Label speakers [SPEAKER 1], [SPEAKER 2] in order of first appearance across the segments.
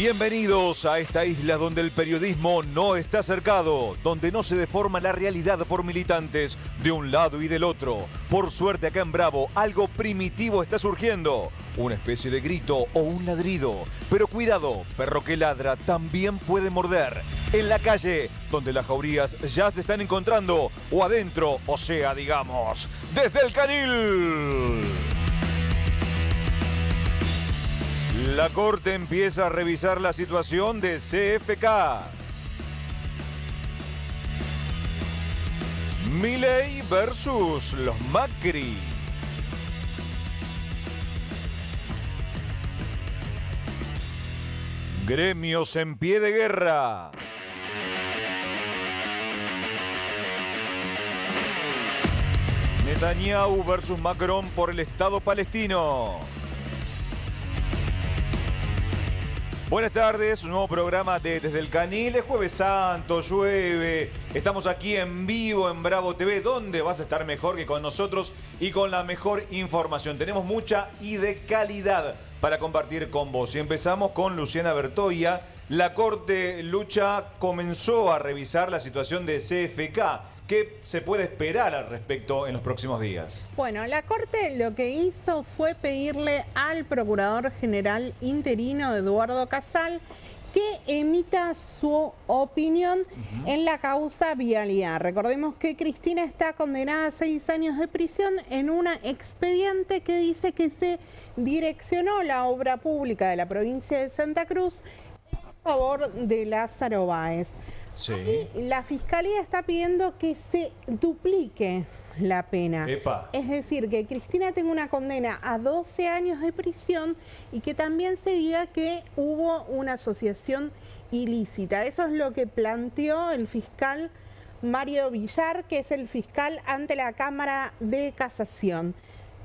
[SPEAKER 1] Bienvenidos a esta isla donde el periodismo no está cercado, donde no se deforma la realidad por militantes de un lado y del otro. Por suerte acá en Bravo algo primitivo está surgiendo, una especie de grito o un ladrido. Pero cuidado, perro que ladra también puede morder. En la calle, donde las jaurías ya se están encontrando, o adentro, o sea, digamos, desde el canil. La Corte empieza a revisar la situación de CFK. Milei versus los Macri. Gremios en pie de guerra. Netanyahu versus Macron por el Estado palestino. Buenas tardes, un nuevo programa de Desde el Canil. Es Jueves Santo, llueve. Estamos aquí en vivo en Bravo TV, donde vas a estar mejor que con nosotros y con la mejor información. Tenemos mucha y de calidad para compartir con vos. Y empezamos con Luciana Bertoia. La Corte Lucha comenzó a revisar la situación de CFK. ¿Qué se puede esperar al respecto en los próximos días?
[SPEAKER 2] Bueno, la Corte lo que hizo fue pedirle al Procurador General interino Eduardo Casal que emita su opinión en la causa Vialidad. Recordemos que Cristina está condenada a 6 años de prisión en un expediente que dice que se direccionó la obra pública de la provincia de Santa Cruz en favor de Lázaro Báez.
[SPEAKER 1] Sí.
[SPEAKER 2] Y la Fiscalía está pidiendo que se duplique la pena.
[SPEAKER 1] Epa.
[SPEAKER 2] Es decir, que Cristina tenga una condena a 12 años de prisión y que también se diga que hubo una asociación ilícita. Eso es lo que planteó el fiscal Mario Villar, que es el fiscal ante la Cámara de Casación.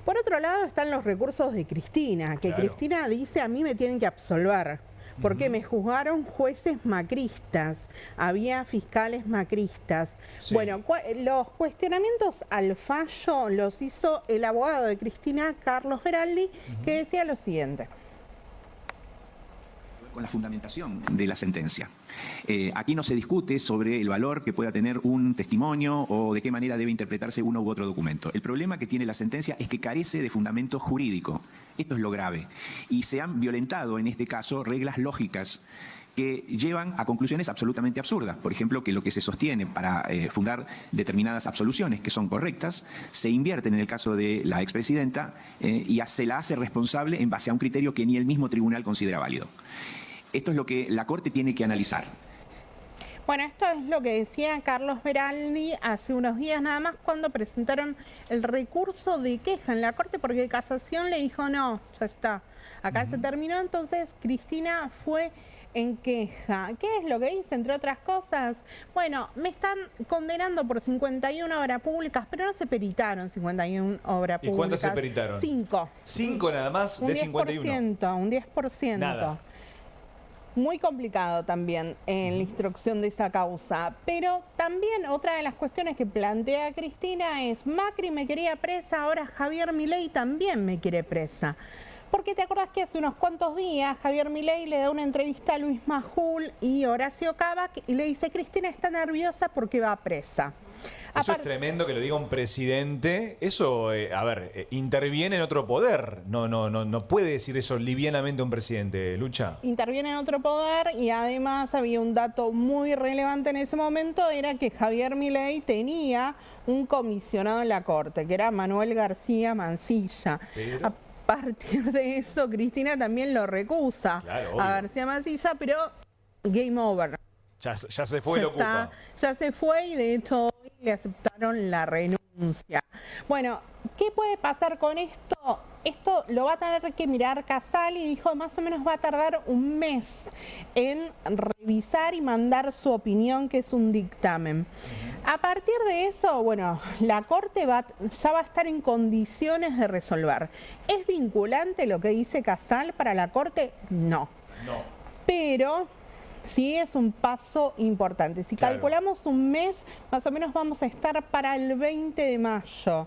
[SPEAKER 2] Por otro lado están los recursos de Cristina, que claro. Cristina dice: a mí me tienen que absolver. Porque me juzgaron jueces macristas, había fiscales macristas. Sí. Bueno, los cuestionamientos al fallo los hizo el abogado de Cristina, Carlos Beraldi, que decía lo siguiente.
[SPEAKER 3] Con la fundamentación de la sentencia. Aquí no se discute sobre el valor que pueda tener un testimonio o de qué manera debe interpretarse uno u otro documento. El problema que tiene la sentencia es que carece de fundamento jurídico. Esto es lo grave. Y se han violentado en este caso reglas lógicas que llevan a conclusiones absolutamente absurdas. Por ejemplo, que lo que se sostiene para fundar determinadas absoluciones que son correctas, se invierten en el caso de la expresidenta y se la hace responsable en base a un criterio que ni el mismo tribunal considera válido. Esto es lo que la Corte tiene que analizar.
[SPEAKER 2] Bueno, esto es lo que decía Carlos Beraldi hace unos días nada más cuando presentaron el recurso de queja en la Corte, porque Casación le dijo no, ya está, acá se terminó. Entonces Cristina fue en queja. ¿Qué es lo que dice? Entre otras cosas, bueno, me están condenando por 51 obras públicas, pero no se peritaron 51 obras públicas.
[SPEAKER 1] ¿Y cuántas se peritaron?
[SPEAKER 2] 5.
[SPEAKER 1] 5 nada más de 51.
[SPEAKER 2] Un 10%.
[SPEAKER 1] Nada.
[SPEAKER 2] Muy complicado también en la instrucción de esa causa. Pero también otra de las cuestiones que plantea Cristina es: Macri me quería presa, ahora Javier Milei también me quiere presa. Porque te acordás que hace unos cuantos días Javier Milei le da una entrevista a Luis Majul y Horacio Cabac y le dice: Cristina está nerviosa porque va presa.
[SPEAKER 1] Eso es tremendo que lo diga un presidente. Eso, interviene en otro poder. No puede decir eso livianamente un presidente, Lucha.
[SPEAKER 2] Interviene en otro poder y además había un dato muy relevante en ese momento, era que Javier Milei tenía un comisionado en la Corte, que era Manuel García Mansilla. Pero a partir de eso, Cristina también lo recusa, claro, a García Mansilla, pero game over.
[SPEAKER 1] Ya se fue, lo ocupa.
[SPEAKER 2] Ya se fue y de hecho hoy le aceptaron la renuncia. Bueno, ¿qué puede pasar con esto? Esto lo va a tener que mirar Casal y dijo más o menos va a tardar un mes en revisar y mandar su opinión, que es un dictamen. A partir de eso, bueno, la Corte ya va a estar en condiciones de resolver. ¿Es vinculante lo que dice Casal para la Corte? No. Pero sí es un paso importante. Si calculamos un mes, más o menos vamos a estar para el 20 de mayo.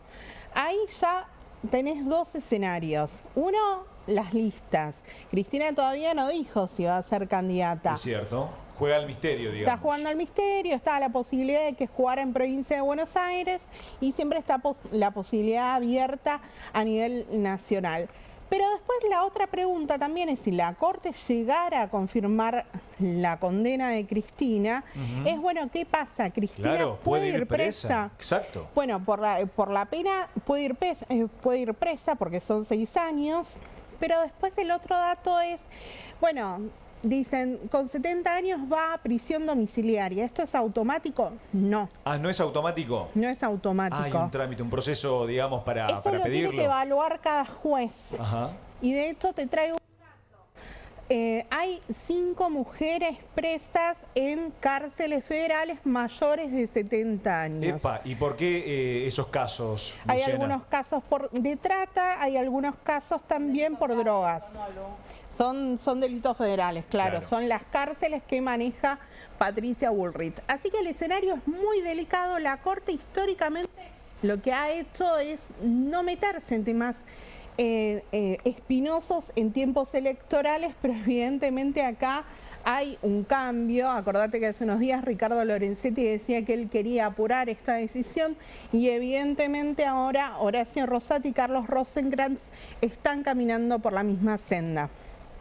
[SPEAKER 2] Ahí ya tenés dos escenarios. Uno, las listas. Cristina todavía no dijo si va a ser candidata.
[SPEAKER 1] Es cierto. Juega al misterio, digamos.
[SPEAKER 2] Está jugando al misterio, está la posibilidad de que jugara en provincia de Buenos Aires y siempre está la posibilidad abierta a nivel nacional. Pero después la otra pregunta también es si la Corte llegara a confirmar la condena de Cristina, es bueno, ¿qué pasa? ¿Cristina
[SPEAKER 1] Claro,
[SPEAKER 2] puede ir presa?
[SPEAKER 1] Exacto.
[SPEAKER 2] Bueno, por la pena puede ir presa porque son 6 años, pero después el otro dato es, bueno, dicen, con 70 años va a prisión domiciliaria. ¿Esto es automático? No.
[SPEAKER 1] Ah, ¿no es automático?
[SPEAKER 2] No es automático.
[SPEAKER 1] Hay un trámite, un proceso, digamos, para
[SPEAKER 2] Eso
[SPEAKER 1] pedirlo.
[SPEAKER 2] lo tiene que evaluar cada juez.
[SPEAKER 1] Ajá.
[SPEAKER 2] Y de esto te traigo un dato. Hay 5 mujeres presas en cárceles federales mayores de 70 años.
[SPEAKER 1] Epa, ¿y por qué esos casos,
[SPEAKER 2] Hay
[SPEAKER 1] Luciana?
[SPEAKER 2] algunos casos de trata, hay algunos casos también por drogas. Son delitos federales, claro, son las cárceles que maneja Patricia Bullrich. Así que el escenario es muy delicado. La Corte históricamente lo que ha hecho es no meterse en temas espinosos en tiempos electorales, pero evidentemente acá hay un cambio. Acordate que hace unos días Ricardo Lorenzetti decía que él quería apurar esta decisión y evidentemente ahora Horacio Rosati y Carlos Rosenkrantz están caminando por la misma senda.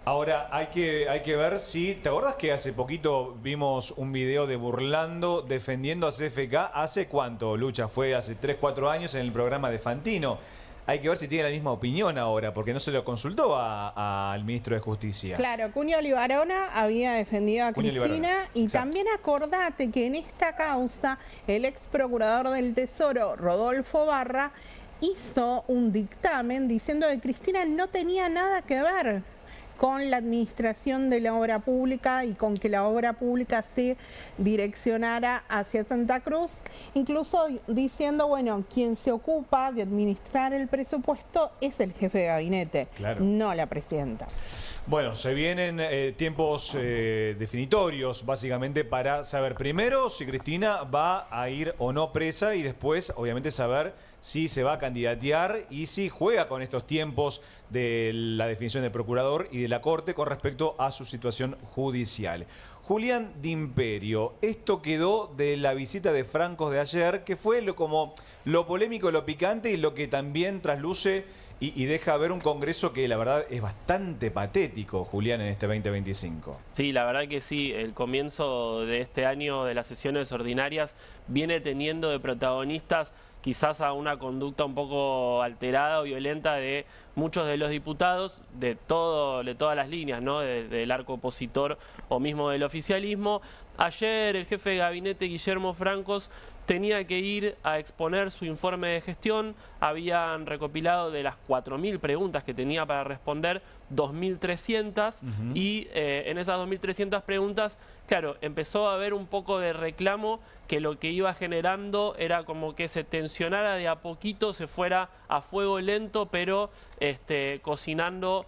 [SPEAKER 1] Ahora, hay que ver si... ¿Te acordás que hace poquito vimos un video de Burlando defendiendo a CFK? ¿Hace cuánto, Lucha? Fue hace 3, 4 años en el programa de Fantino. Hay que ver si tiene la misma opinión ahora, porque no se lo consultó al ministro de Justicia.
[SPEAKER 2] Claro, Cunio Libarona había defendido a Cristina y también acordate que en esta causa el ex procurador del Tesoro, Rodolfo Barra, hizo un dictamen diciendo que Cristina no tenía nada que ver con la administración de la obra pública y con que la obra pública se direccionara hacia Santa Cruz, incluso diciendo, bueno, quien se ocupa de administrar el presupuesto es el jefe de gabinete, no la presidenta.
[SPEAKER 1] Bueno, se vienen tiempos definitorios, básicamente, para saber primero si Cristina va a ir o no presa y después, obviamente, saber si se va a candidatear y si juega con estos tiempos de la definición del procurador y de la Corte con respecto a su situación judicial. Julián D'Imperio, esto quedó de la visita de Francos de ayer, que fue como lo polémico, lo picante y lo que también trasluce y deja ver un Congreso que la verdad es bastante patético, Julián, en este 2025.
[SPEAKER 4] Sí, la verdad que sí. El comienzo de este año de las sesiones ordinarias viene teniendo de protagonistas quizás a una conducta un poco alterada o violenta de muchos de los diputados de todas las líneas, ¿no? Del arco opositor o mismo del oficialismo. Ayer el jefe de gabinete, Guillermo Francos, tenía que ir a exponer su informe de gestión. Habían recopilado de las 4.000 preguntas que tenía para responder, 2.300 y en esas 2.300 preguntas, claro, empezó a haber un poco de reclamo que lo que iba generando era como que se tensionara de a poquito, se fuera a fuego lento, pero cocinando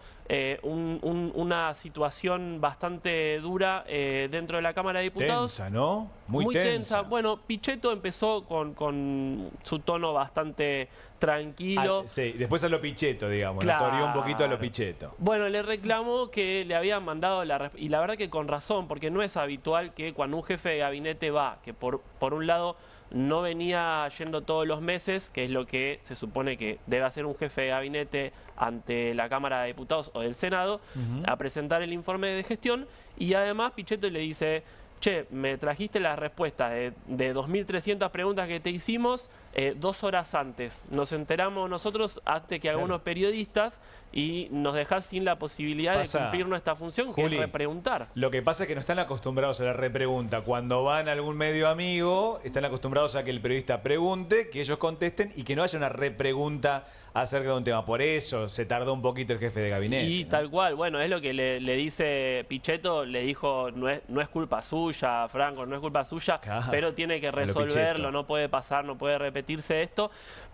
[SPEAKER 4] una situación bastante dura dentro de la Cámara de Diputados.
[SPEAKER 1] Tensa, ¿no?
[SPEAKER 4] Muy tensa. Bueno, Pichetto empezó con su tono bastante tranquilo.
[SPEAKER 1] Sí, después a lo Pichetto, digamos,
[SPEAKER 4] claro.
[SPEAKER 1] Nos torió un poquito a lo Pichetto.
[SPEAKER 4] Bueno, le reclamó que le habían mandado y la verdad que con razón, porque no es habitual que cuando un jefe de gabinete va, que por un lado no venía yendo todos los meses, que es lo que se supone que debe hacer un jefe de gabinete ante la Cámara de Diputados o del Senado, a presentar el informe de gestión, y además Pichetto le dice: che, me trajiste las respuestas de 2.300 preguntas que te hicimos 2 horas antes. Nos enteramos nosotros antes que algunos periodistas y nos dejás sin la posibilidad de cumplir nuestra función, que es repreguntar.
[SPEAKER 1] Lo que pasa es que no están acostumbrados a la repregunta. Cuando van a algún medio amigo, están acostumbrados a que el periodista pregunte, que ellos contesten y que no haya una repregunta acerca de un tema. Por eso se tardó un poquito el jefe de gabinete.
[SPEAKER 4] Y tal cual, bueno, es lo que le dice Pichetto, le dijo, no es culpa suya, Franco, no es culpa suya, pero tiene que resolverlo, no puede pasar, no puede repetirse esto.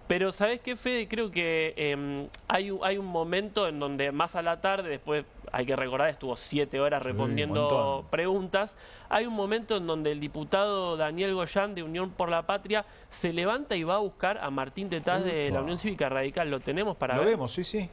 [SPEAKER 4] Pero ¿sabés qué, Fede? Creo que hay un momento en donde más a la tarde, después hay que recordar, estuvo 7 horas respondiendo preguntas. Hay un momento en donde el diputado Daniel Goyán de Unión por la Patria se levanta y va a buscar a Martín Tetaz de la Unión Cívica Radical. ¿Lo tenemos para ver?
[SPEAKER 1] Lo vemos, sí, sí.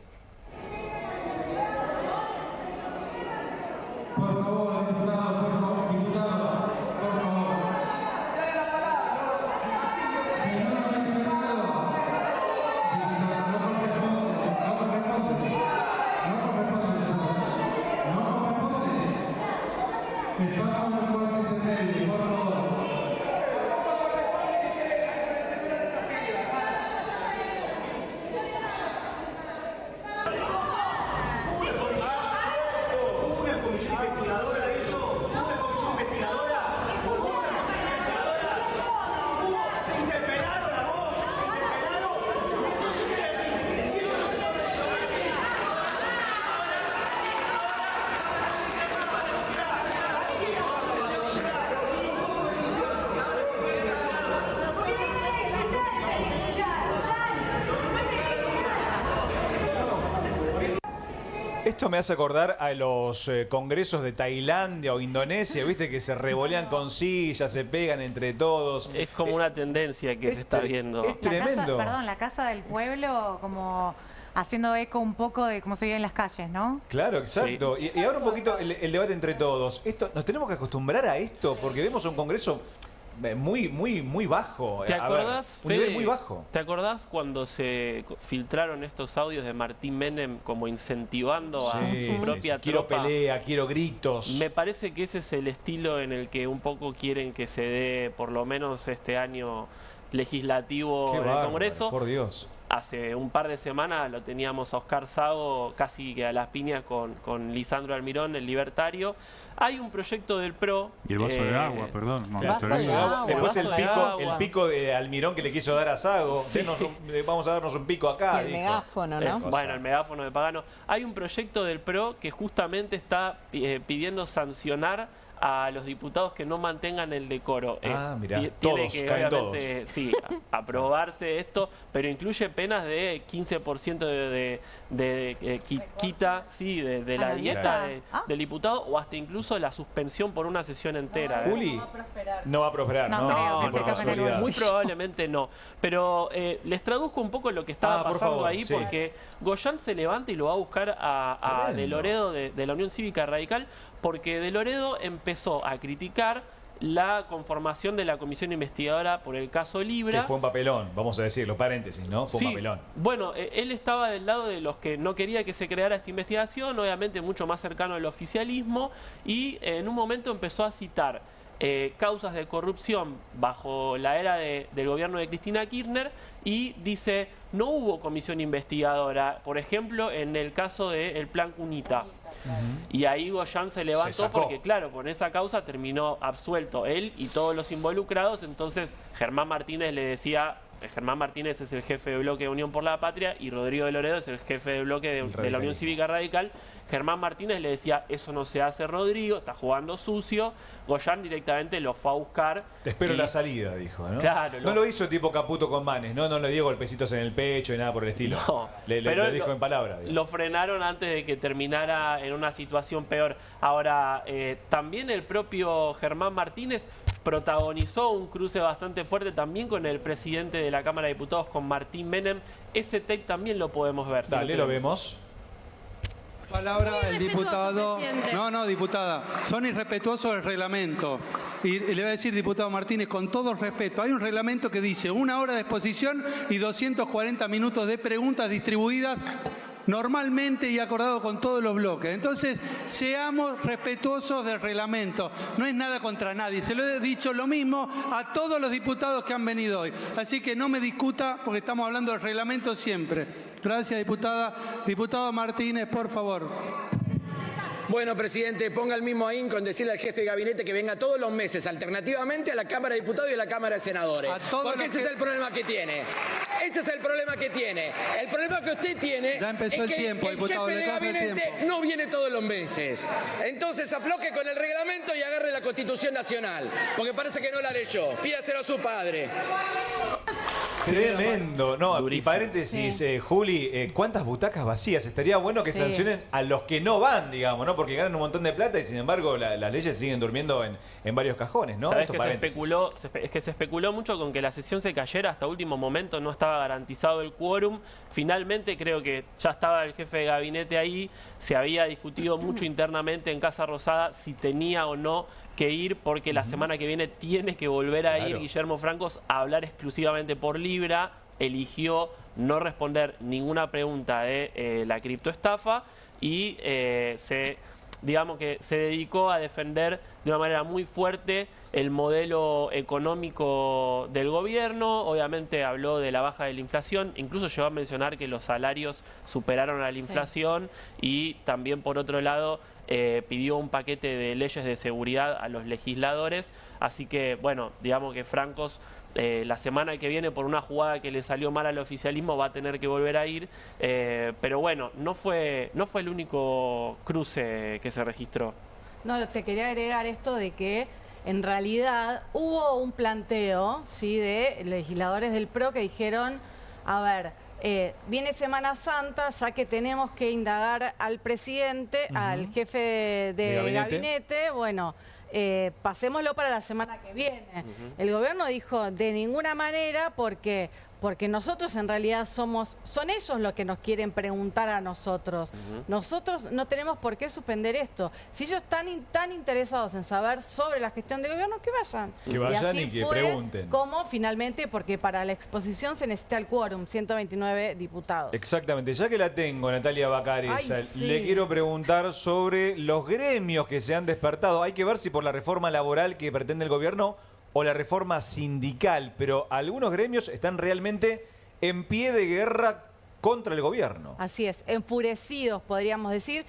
[SPEAKER 1] Esto me hace acordar a los congresos de Tailandia o Indonesia, viste, que se revolean con sillas, se pegan entre todos.
[SPEAKER 4] Es como una tendencia que se está viendo.
[SPEAKER 1] Es tremendo.
[SPEAKER 5] La Casa del Pueblo, como haciendo eco un poco de cómo se vive en las calles, ¿no?
[SPEAKER 1] Claro, exacto. Sí. Y ahora un poquito el debate entre todos. ¿Nos tenemos que acostumbrar a esto? Porque vemos un congreso muy bajo.
[SPEAKER 4] ¿Te acordás,
[SPEAKER 1] un nivel muy bajo?
[SPEAKER 4] ¿Te acordás cuando se filtraron estos audios de Martín Menem como incentivando a su propia tropa?
[SPEAKER 1] Quiero pelea, quiero gritos.
[SPEAKER 4] Me parece que ese es el estilo en el que un poco quieren que se dé, por lo menos este año legislativo en el Congreso.
[SPEAKER 1] Por Dios.
[SPEAKER 4] Hace un par de semanas lo teníamos a Oscar Sago casi que a las piñas con Lisandro Almirón, el libertario. Hay un proyecto del PRO.
[SPEAKER 6] Y el vaso de agua, perdón. No,
[SPEAKER 1] después el pico de Almirón que le quiso dar a Sago.
[SPEAKER 4] Sí.
[SPEAKER 1] Vamos a darnos un pico acá.
[SPEAKER 2] Y el megáfono, ¿no?
[SPEAKER 4] Bueno, el megáfono de Pagano. Hay un proyecto del PRO que justamente está pidiendo sancionar a los diputados que no mantengan el decoro.
[SPEAKER 1] Mirá,
[SPEAKER 4] tiene que obviamente aprobarse esto, pero incluye penas de 15% de quita de la dieta del diputado, o hasta incluso la suspensión por una sesión entera.
[SPEAKER 1] Juli, no va a prosperar, ¿no?
[SPEAKER 5] Por
[SPEAKER 1] casualidad.
[SPEAKER 4] Muy probablemente no. Pero les traduzco un poco lo que estaba pasando ahí, porque Goyán se levanta y lo va a buscar a De Loredo de la Unión Cívica Radical, porque De Loredo empezó a criticar la conformación de la comisión investigadora por el caso Libra.
[SPEAKER 1] Que fue un papelón, vamos a decirlo, paréntesis, ¿no? Fue un papelón.
[SPEAKER 4] Bueno, él estaba del lado de los que no quería que se creara esta investigación, obviamente mucho más cercano al oficialismo, y en un momento empezó a citar causas de corrupción bajo la era del gobierno de Cristina Kirchner, y dice, no hubo comisión investigadora, por ejemplo, en el caso del Plan Cunita. Y ahí Goyán se levantó porque, claro, con esa causa terminó absuelto él y todos los involucrados. Entonces Germán Martínez le decía, Germán Martínez es el jefe de bloque de Unión por la Patria y Rodrigo de Loredo es el jefe de bloque de la Unión Cívica Radical. Germán Martínez le decía, eso no se hace, Rodrigo, está jugando sucio. Goyán directamente lo fue a buscar.
[SPEAKER 1] Te espero la salida, dijo, ¿no?
[SPEAKER 4] Claro.
[SPEAKER 1] No lo hizo tipo Caputo con Manes, no le dio golpecitos en el pecho y nada por el estilo.
[SPEAKER 4] No,
[SPEAKER 1] le dijo en palabras.
[SPEAKER 4] Lo frenaron antes de que terminara en una situación peor. Ahora, también el propio Germán Martínez protagonizó un cruce bastante fuerte también con el presidente de la Cámara de Diputados, con Martín Menem. Ese take también lo podemos ver.
[SPEAKER 1] Dale, lo vemos.
[SPEAKER 7] Palabra el diputado. No, diputada. Son irrespetuosos del reglamento. Y le voy a decir, diputado Martínez, con todo respeto, hay un reglamento que dice 1 hora de exposición y 240 minutos de preguntas distribuidas normalmente y acordado con todos los bloques. Entonces, seamos respetuosos del reglamento. No es nada contra nadie. Se lo he dicho lo mismo a todos los diputados que han venido hoy. Así que no me discuta porque estamos hablando del reglamento siempre. Gracias, diputada. Diputado Martínez, por favor.
[SPEAKER 8] Bueno, presidente, ponga el mismo ahínco en decirle al jefe de gabinete que venga todos los meses alternativamente a la Cámara de Diputados y a la Cámara de Senadores. Porque ese es el problema que tiene. Ese es el problema que tiene. El problema que usted tiene
[SPEAKER 7] ya empezó
[SPEAKER 8] es que
[SPEAKER 7] el tiempo, diputado,
[SPEAKER 8] jefe de gabinete no viene todos los meses. Entonces afloje con el reglamento y agarre la Constitución Nacional. Porque parece que no la leyó. Pídaselo a su padre.
[SPEAKER 1] Tremendo. No,
[SPEAKER 4] Durísimo.
[SPEAKER 1] y paréntesis, Juli, ¿cuántas butacas vacías? Estaría bueno que sancionen a los que no van, digamos, ¿no? Porque ganan un montón de plata y sin embargo las leyes siguen durmiendo en varios cajones, ¿no?
[SPEAKER 4] Sabes que se especuló mucho con que la sesión se cayera, hasta último momento no estaba garantizado el quórum. Finalmente creo que ya estaba el jefe de gabinete ahí, se había discutido mucho internamente en Casa Rosada si tenía o no que ir, porque la semana que viene tiene que volver a ir Guillermo Francos a hablar exclusivamente por Libra. Eligió no responder ninguna pregunta de la criptoestafa y digamos que se dedicó a defender de una manera muy fuerte el modelo económico del gobierno. Obviamente habló de la baja de la inflación, incluso llegó a mencionar que los salarios superaron a la inflación y también por otro lado pidió un paquete de leyes de seguridad a los legisladores. Así que bueno, digamos que Francos la semana que viene, por una jugada que le salió mal al oficialismo, va a tener que volver a ir. Pero bueno, no fue el único cruce que se registró.
[SPEAKER 9] No, te quería agregar esto de que en realidad hubo un planteo, ¿sí?, de legisladores del PRO que dijeron, a ver, viene Semana Santa, ya que tenemos que indagar al presidente, al jefe de gabinete, bueno, pasémoslo para la semana que viene. El gobierno dijo, de ninguna manera, porque nosotros en realidad son ellos los que nos quieren preguntar a nosotros. Nosotros no tenemos por qué suspender esto. Si ellos están tan interesados en saber sobre la gestión del gobierno, que vayan.
[SPEAKER 1] Que vayan
[SPEAKER 9] así
[SPEAKER 1] y que
[SPEAKER 9] fue
[SPEAKER 1] pregunten.
[SPEAKER 9] Como finalmente, porque para la exposición se necesita el quórum, 129 diputados.
[SPEAKER 1] Exactamente. Ya que la tengo, Natalia Bacares, le quiero preguntar sobre los gremios que se han despertado. Hay que ver si por la reforma laboral que pretende el gobierno o la reforma sindical, pero algunos gremios están realmente en pie de guerra contra el gobierno.
[SPEAKER 9] Así es, enfurecidos podríamos decir,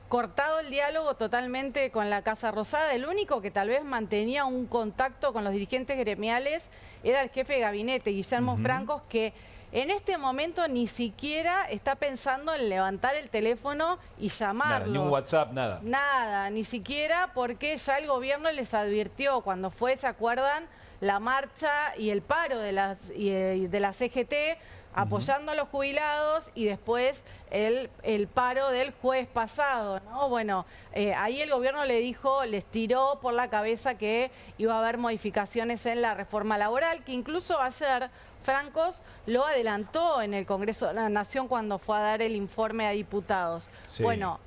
[SPEAKER 9] cortado el diálogo totalmente con la Casa Rosada. El único que tal vez mantenía un contacto con los dirigentes gremiales era el jefe de gabinete, Guillermo Francos, que en este momento ni siquiera está pensando en levantar el teléfono y llamarlos.
[SPEAKER 1] Nada, ni un WhatsApp, nada.
[SPEAKER 9] Nada, ni siquiera, porque ya el gobierno les advirtió cuando fue, ¿se acuerdan?, la marcha y el paro de la CGT apoyando a los jubilados y después el paro del jueves pasado, ¿no? Bueno, ahí el gobierno les tiró por la cabeza que iba a haber modificaciones en la reforma laboral, que incluso ayer Francos lo adelantó en el Congreso de la Nación cuando fue a dar el informe a diputados.
[SPEAKER 1] Sí.
[SPEAKER 9] Bueno,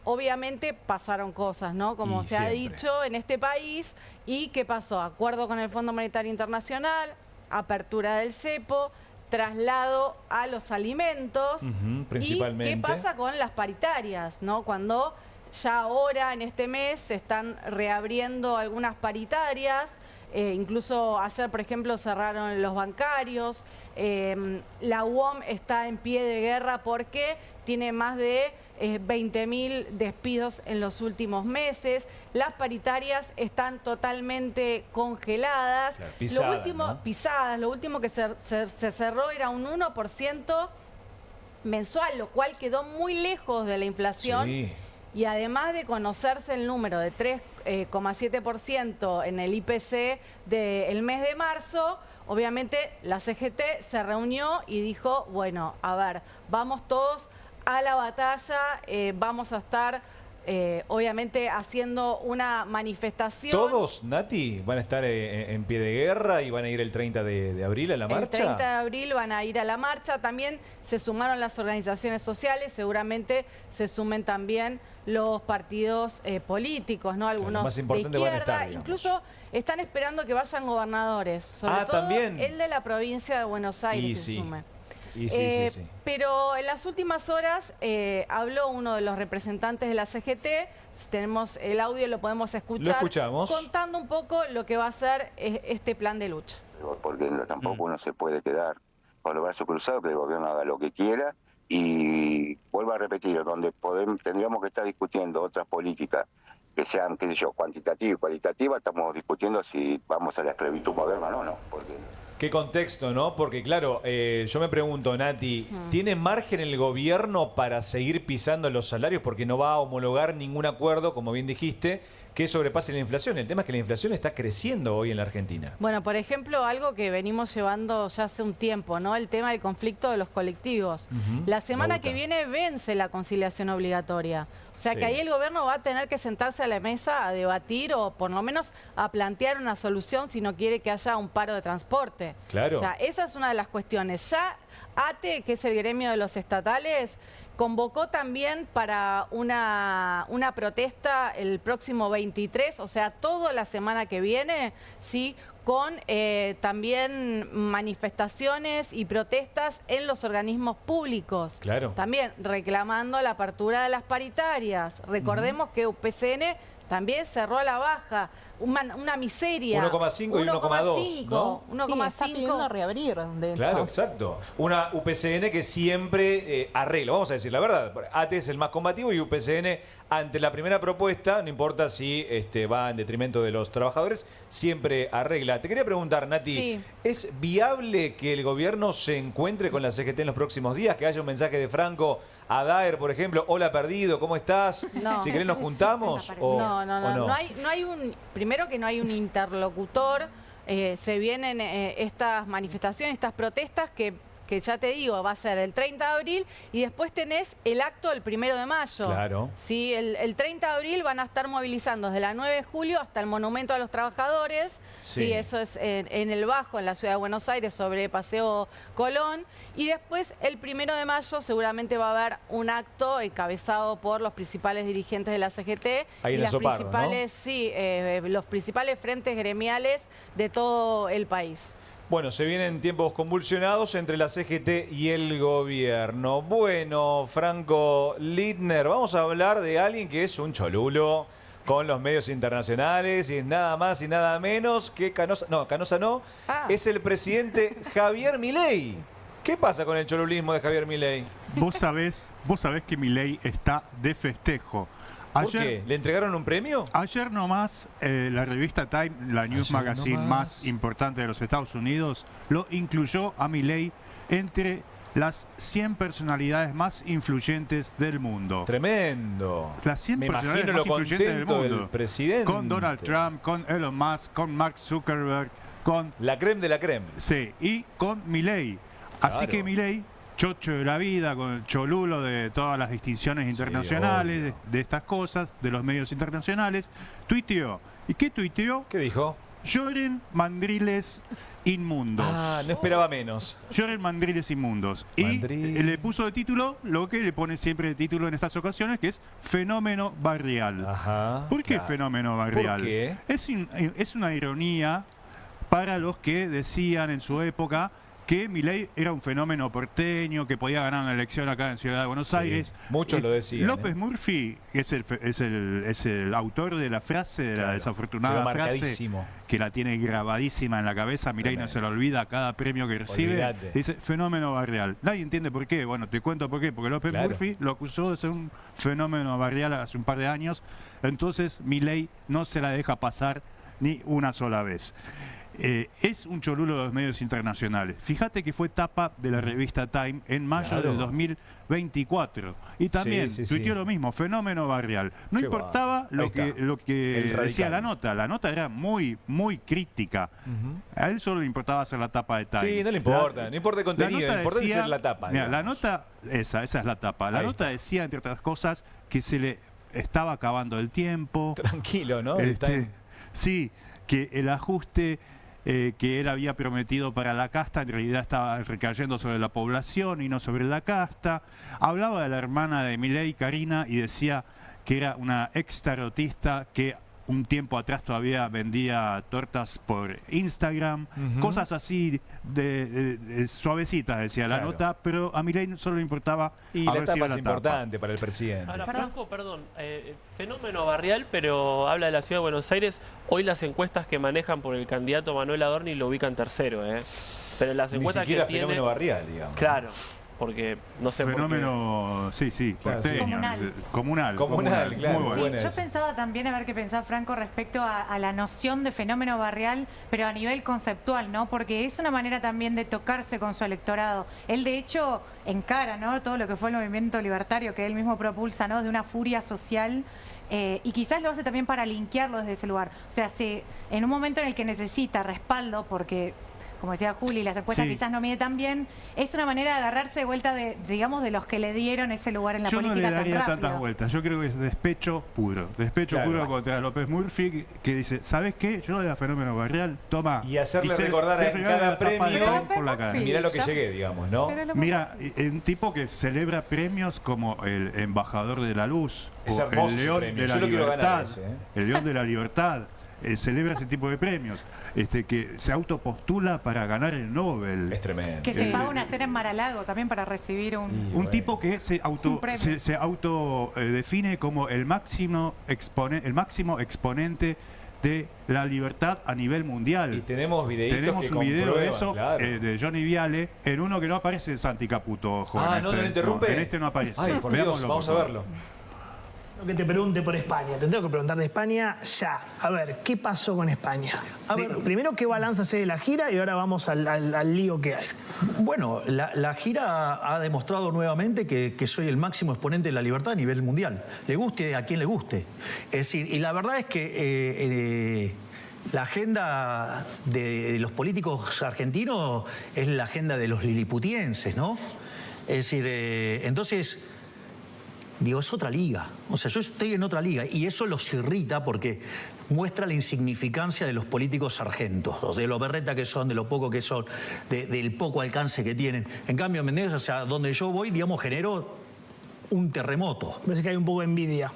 [SPEAKER 9] obviamente pasaron cosas, ¿no? Como se ha dicho en este país. ¿Y qué pasó? Acuerdo con el Fondo Monetario Internacional, apertura del cepo, traslado a los alimentos.
[SPEAKER 1] Principalmente.
[SPEAKER 9] ¿Y qué pasa con las paritarias, ¿no? Cuando ya ahora, en este mes, se están reabriendo algunas paritarias. Incluso ayer, por ejemplo, cerraron los bancarios. La UOM está en pie de guerra porque tiene más de 20.000 despidos en los últimos meses. Las paritarias están totalmente congeladas.
[SPEAKER 1] Claro, pisadas,
[SPEAKER 9] lo último que se cerró era un 1% mensual, lo cual quedó muy lejos de la inflación.
[SPEAKER 1] Sí.
[SPEAKER 9] Y además de conocerse el número de 3,7% en el IPC del mes de marzo, obviamente la CGT se reunió y dijo, bueno, a ver, vamos todos a la batalla, vamos a estar obviamente haciendo una manifestación.
[SPEAKER 1] ¿Todos, Nati, van a estar en pie de guerra y van a ir el 30 de abril a la marcha?
[SPEAKER 9] El 30 de abril van a ir a la marcha. También se sumaron las organizaciones sociales, seguramente se sumen también los partidos políticos, ¿no? Algunos
[SPEAKER 1] más importante
[SPEAKER 9] de izquierda,
[SPEAKER 1] van a estar, digamos.
[SPEAKER 9] incluso están esperando que vayan gobernadores, sobre todo
[SPEAKER 1] también.
[SPEAKER 9] el de la provincia de Buenos Aires que se sume.
[SPEAKER 1] Sí.
[SPEAKER 9] Pero en las últimas horas habló uno de los representantes de la CGT, si tenemos el audio lo podemos escuchar.
[SPEAKER 1] Lo escuchamos.
[SPEAKER 9] Contando un poco lo que va a ser este plan de lucha.
[SPEAKER 10] Porque tampoco uno se puede quedar con los brazos cruzados, que el gobierno haga lo que quiera. Y vuelvo a repetir, donde tendríamos que estar discutiendo otras políticas que sean, qué sé yo, cuantitativa y cualitativa, estamos discutiendo si vamos a la esclavitud moderna o no, porque...
[SPEAKER 1] Qué contexto, ¿no? Porque claro, yo me pregunto, Nati, ¿tiene margen el gobierno para seguir pisando los salarios? Porque no va a homologar ningún acuerdo, como bien dijiste, que sobrepase la inflación. El tema es que la inflación está creciendo hoy en la Argentina.
[SPEAKER 9] Bueno, por ejemplo, algo que venimos llevando ya hace un tiempo, ¿no? El tema del conflicto de los colectivos. La semana que viene vence la conciliación obligatoria. O sea que ahí el gobierno va a tener que sentarse a la mesa a debatir o por lo menos a plantear una solución si no quiere que haya un paro de transporte.
[SPEAKER 1] Claro.
[SPEAKER 9] O sea, esa es una de las cuestiones. Ya ATE, que es el gremio de los estatales, convocó también para una protesta el próximo 23, o sea, toda la semana que viene, ¿sí? Con también manifestaciones y protestas en los organismos públicos.
[SPEAKER 1] Claro.
[SPEAKER 9] También reclamando la apertura de las paritarias. Recordemos que UPCN también cerró a la baja. Una miseria.
[SPEAKER 1] 1,5 y 1,2, ¿no?
[SPEAKER 9] 1,5.
[SPEAKER 2] Está pidiendo reabrir, de hecho.
[SPEAKER 1] Claro, exacto. Una UPCN que siempre arregla, vamos a decir la verdad. ATE es el más combativo y UPCN, ante la primera propuesta, no importa si va en detrimento de los trabajadores, siempre arregla. Te quería preguntar, Nati, ¿es viable que el gobierno se encuentre con la CGT en los próximos días? Que haya un mensaje de Franco a Daer, por ejemplo, hola perdido, ¿cómo estás?
[SPEAKER 9] No.
[SPEAKER 1] Si querés nos juntamos.
[SPEAKER 9] No hay un... Primero que no hay un interlocutor, se vienen estas manifestaciones, estas protestas que ya te digo, va a ser el 30 de abril y después tenés el acto del 1 de mayo.
[SPEAKER 1] Claro.
[SPEAKER 9] Sí, el 30 de abril van a estar movilizando desde la 9 de julio hasta el Monumento a los Trabajadores. Sí, eso es en el Bajo, en la ciudad de Buenos Aires, sobre Paseo Colón. Y después, el 1 de mayo, seguramente va a haber un acto encabezado por los principales dirigentes de la CGT.
[SPEAKER 1] Ahí en
[SPEAKER 9] y
[SPEAKER 1] el Soparro,
[SPEAKER 9] principales, ¿no? Los principales frentes gremiales de todo el país.
[SPEAKER 1] Bueno, se vienen tiempos convulsionados entre la CGT y el gobierno. Bueno, Franco Littner, vamos a hablar de alguien que es un cholulo con los medios internacionales y es nada más y nada menos que Canosa no, es el presidente Javier Milei. ¿Qué pasa con el cholulismo de Javier Milei?
[SPEAKER 6] Vos sabés que Milei está de festejo.
[SPEAKER 1] ¿Por qué? ¿Le entregaron un premio?
[SPEAKER 6] Ayer nomás la revista Time, la news magazine más importante de los Estados Unidos, lo incluyó a Milei entre las 100 personalidades más influyentes del mundo.
[SPEAKER 1] Tremendo.
[SPEAKER 6] Las 100 personalidades más influyentes del mundo.
[SPEAKER 1] Presidente.
[SPEAKER 6] Con Donald Trump, con Elon Musk, con Mark Zuckerberg, con...
[SPEAKER 1] La creme de la creme.
[SPEAKER 6] Sí, y con Milei. Así que Milei, chocho de la vida, con el cholulo de todas las distinciones internacionales, de estas cosas, de los medios internacionales, tuiteó. ¿Y qué tuiteó?
[SPEAKER 1] ¿Qué dijo?
[SPEAKER 6] Lloren mandriles inmundos.
[SPEAKER 1] Ah, no esperaba menos.
[SPEAKER 6] Lloren mandriles inmundos. Y le puso de título lo que le pone siempre de título en estas ocasiones, que es fenómeno barrial.
[SPEAKER 1] Ajá.
[SPEAKER 6] ¿Por qué fenómeno barrial?
[SPEAKER 1] ¿Por qué?
[SPEAKER 6] Es una ironía para los que decían en su época que Milei era un fenómeno porteño, que podía ganar una elección acá en Ciudad de Buenos Aires.
[SPEAKER 1] Muchos lo decían.
[SPEAKER 6] López Murphy es el autor de la frase, de la desafortunada frase, que la tiene grabadísima en la cabeza. Milei no se lo olvida a cada premio que recibe.
[SPEAKER 1] Olvídate.
[SPEAKER 6] Dice, fenómeno barrial. Nadie entiende por qué. Bueno, te cuento por qué. Porque López Murphy lo acusó de ser un fenómeno barrial hace un par de años. Entonces Milei no se la deja pasar ni una sola vez. Es un cholulo de los medios internacionales. Fíjate que fue tapa de la revista Time en mayo del 2024. Y también tuiteó lo mismo, fenómeno barrial. No importaba lo que decía la nota. La nota era muy, muy crítica. A él solo le importaba hacer la tapa de Time.
[SPEAKER 1] Sí, no le importa. No importa el contenido, lo importante es ser la tapa.
[SPEAKER 6] Mira, la nota, esa es la tapa. La nota decía, entre otras cosas, que se le estaba acabando el tiempo.
[SPEAKER 1] Tranquilo, ¿no?
[SPEAKER 6] Sí, que el ajuste que él había prometido para la casta en realidad estaba recayendo sobre la población y no sobre la casta. Hablaba de la hermana de Milei, Karina, y decía que era una ex tarotista que un tiempo atrás todavía vendía tortas por Instagram, cosas así de suavecitas, decía la nota, pero a Milei solo le importaba
[SPEAKER 1] y la tapa es importante para el presidente.
[SPEAKER 4] Ahora, Franco, perdón, fenómeno barrial, pero habla de la Ciudad de Buenos Aires. Hoy las encuestas que manejan por el candidato Manuel Adorni lo ubican tercero, pero las encuestas
[SPEAKER 1] ni siquiera
[SPEAKER 4] que tiene...
[SPEAKER 1] fenómeno barrial, digamos.
[SPEAKER 4] Claro. Porque no sé
[SPEAKER 6] fenómeno, porteño, comunal,
[SPEAKER 1] claro.
[SPEAKER 6] Muy bueno.
[SPEAKER 5] Sí, yo pensaba también, a ver qué pensaba Franco respecto a la noción de fenómeno barrial, pero a nivel conceptual, ¿no? Porque es una manera también de tocarse con su electorado. Él, de hecho, encara, ¿no?, todo lo que fue el movimiento libertario que él mismo propulsa, ¿no?, de una furia social. Y quizás lo hace también para linkearlo desde ese lugar. O sea, en un momento en el que necesita respaldo, porque, como decía Juli, las encuestas quizás no mide tan bien, es una manera de agarrarse de vuelta digamos, de los que le dieron ese lugar en la política.
[SPEAKER 6] Yo no le daría
[SPEAKER 5] tan
[SPEAKER 6] tantas vueltas. Yo creo que es despecho puro. Despecho puro contra López Murphy, que dice, ¿sabes qué? Yo era Fenómeno Barrial, toma.
[SPEAKER 1] Y hacerle recordar en cada premio, mirá lo que llegué, digamos, ¿no?
[SPEAKER 6] Mira, un tipo que celebra premios como el Embajador de la Luz,
[SPEAKER 1] es
[SPEAKER 6] o el León de la Libertad, el León de la Libertad. Celebra ese tipo de premios, que se autopostula para ganar el Nobel.
[SPEAKER 1] Es tremendo.
[SPEAKER 5] Que se paga una cena en Mar-a-Lago también para recibir un
[SPEAKER 6] tipo que se auto define como el máximo exponente de la libertad a nivel mundial.
[SPEAKER 1] Y tenemos videitos.
[SPEAKER 6] Tenemos un video de eso, de Johnny Viale, en uno que no aparece Santi Caputo. Ojo,
[SPEAKER 1] no le interrumpe.
[SPEAKER 6] En este no aparece.
[SPEAKER 1] Ay, por Dios, vamos a verlo.
[SPEAKER 11] Que te pregunte por España. Te tengo que preguntar de España ya. A ver, ¿qué pasó con España? Primero, ¿qué balance hace de la gira? Y ahora vamos al lío que hay.
[SPEAKER 12] Bueno, la gira ha demostrado nuevamente que soy el máximo exponente de la libertad a nivel mundial. Le guste a quien le guste. Es decir, y la verdad es que la agenda de los políticos argentinos es la agenda de los liliputienses, ¿no? Es decir, entonces... Digo, es otra liga. O sea, yo estoy en otra liga y eso los irrita porque muestra la insignificancia de los políticos sargentos, o sea, de lo berreta que son, de lo poco que son, del poco alcance que tienen. En cambio, Mendoza, o sea, donde yo voy, digamos, genero un terremoto.
[SPEAKER 11] Parece que hay un poco de envidia.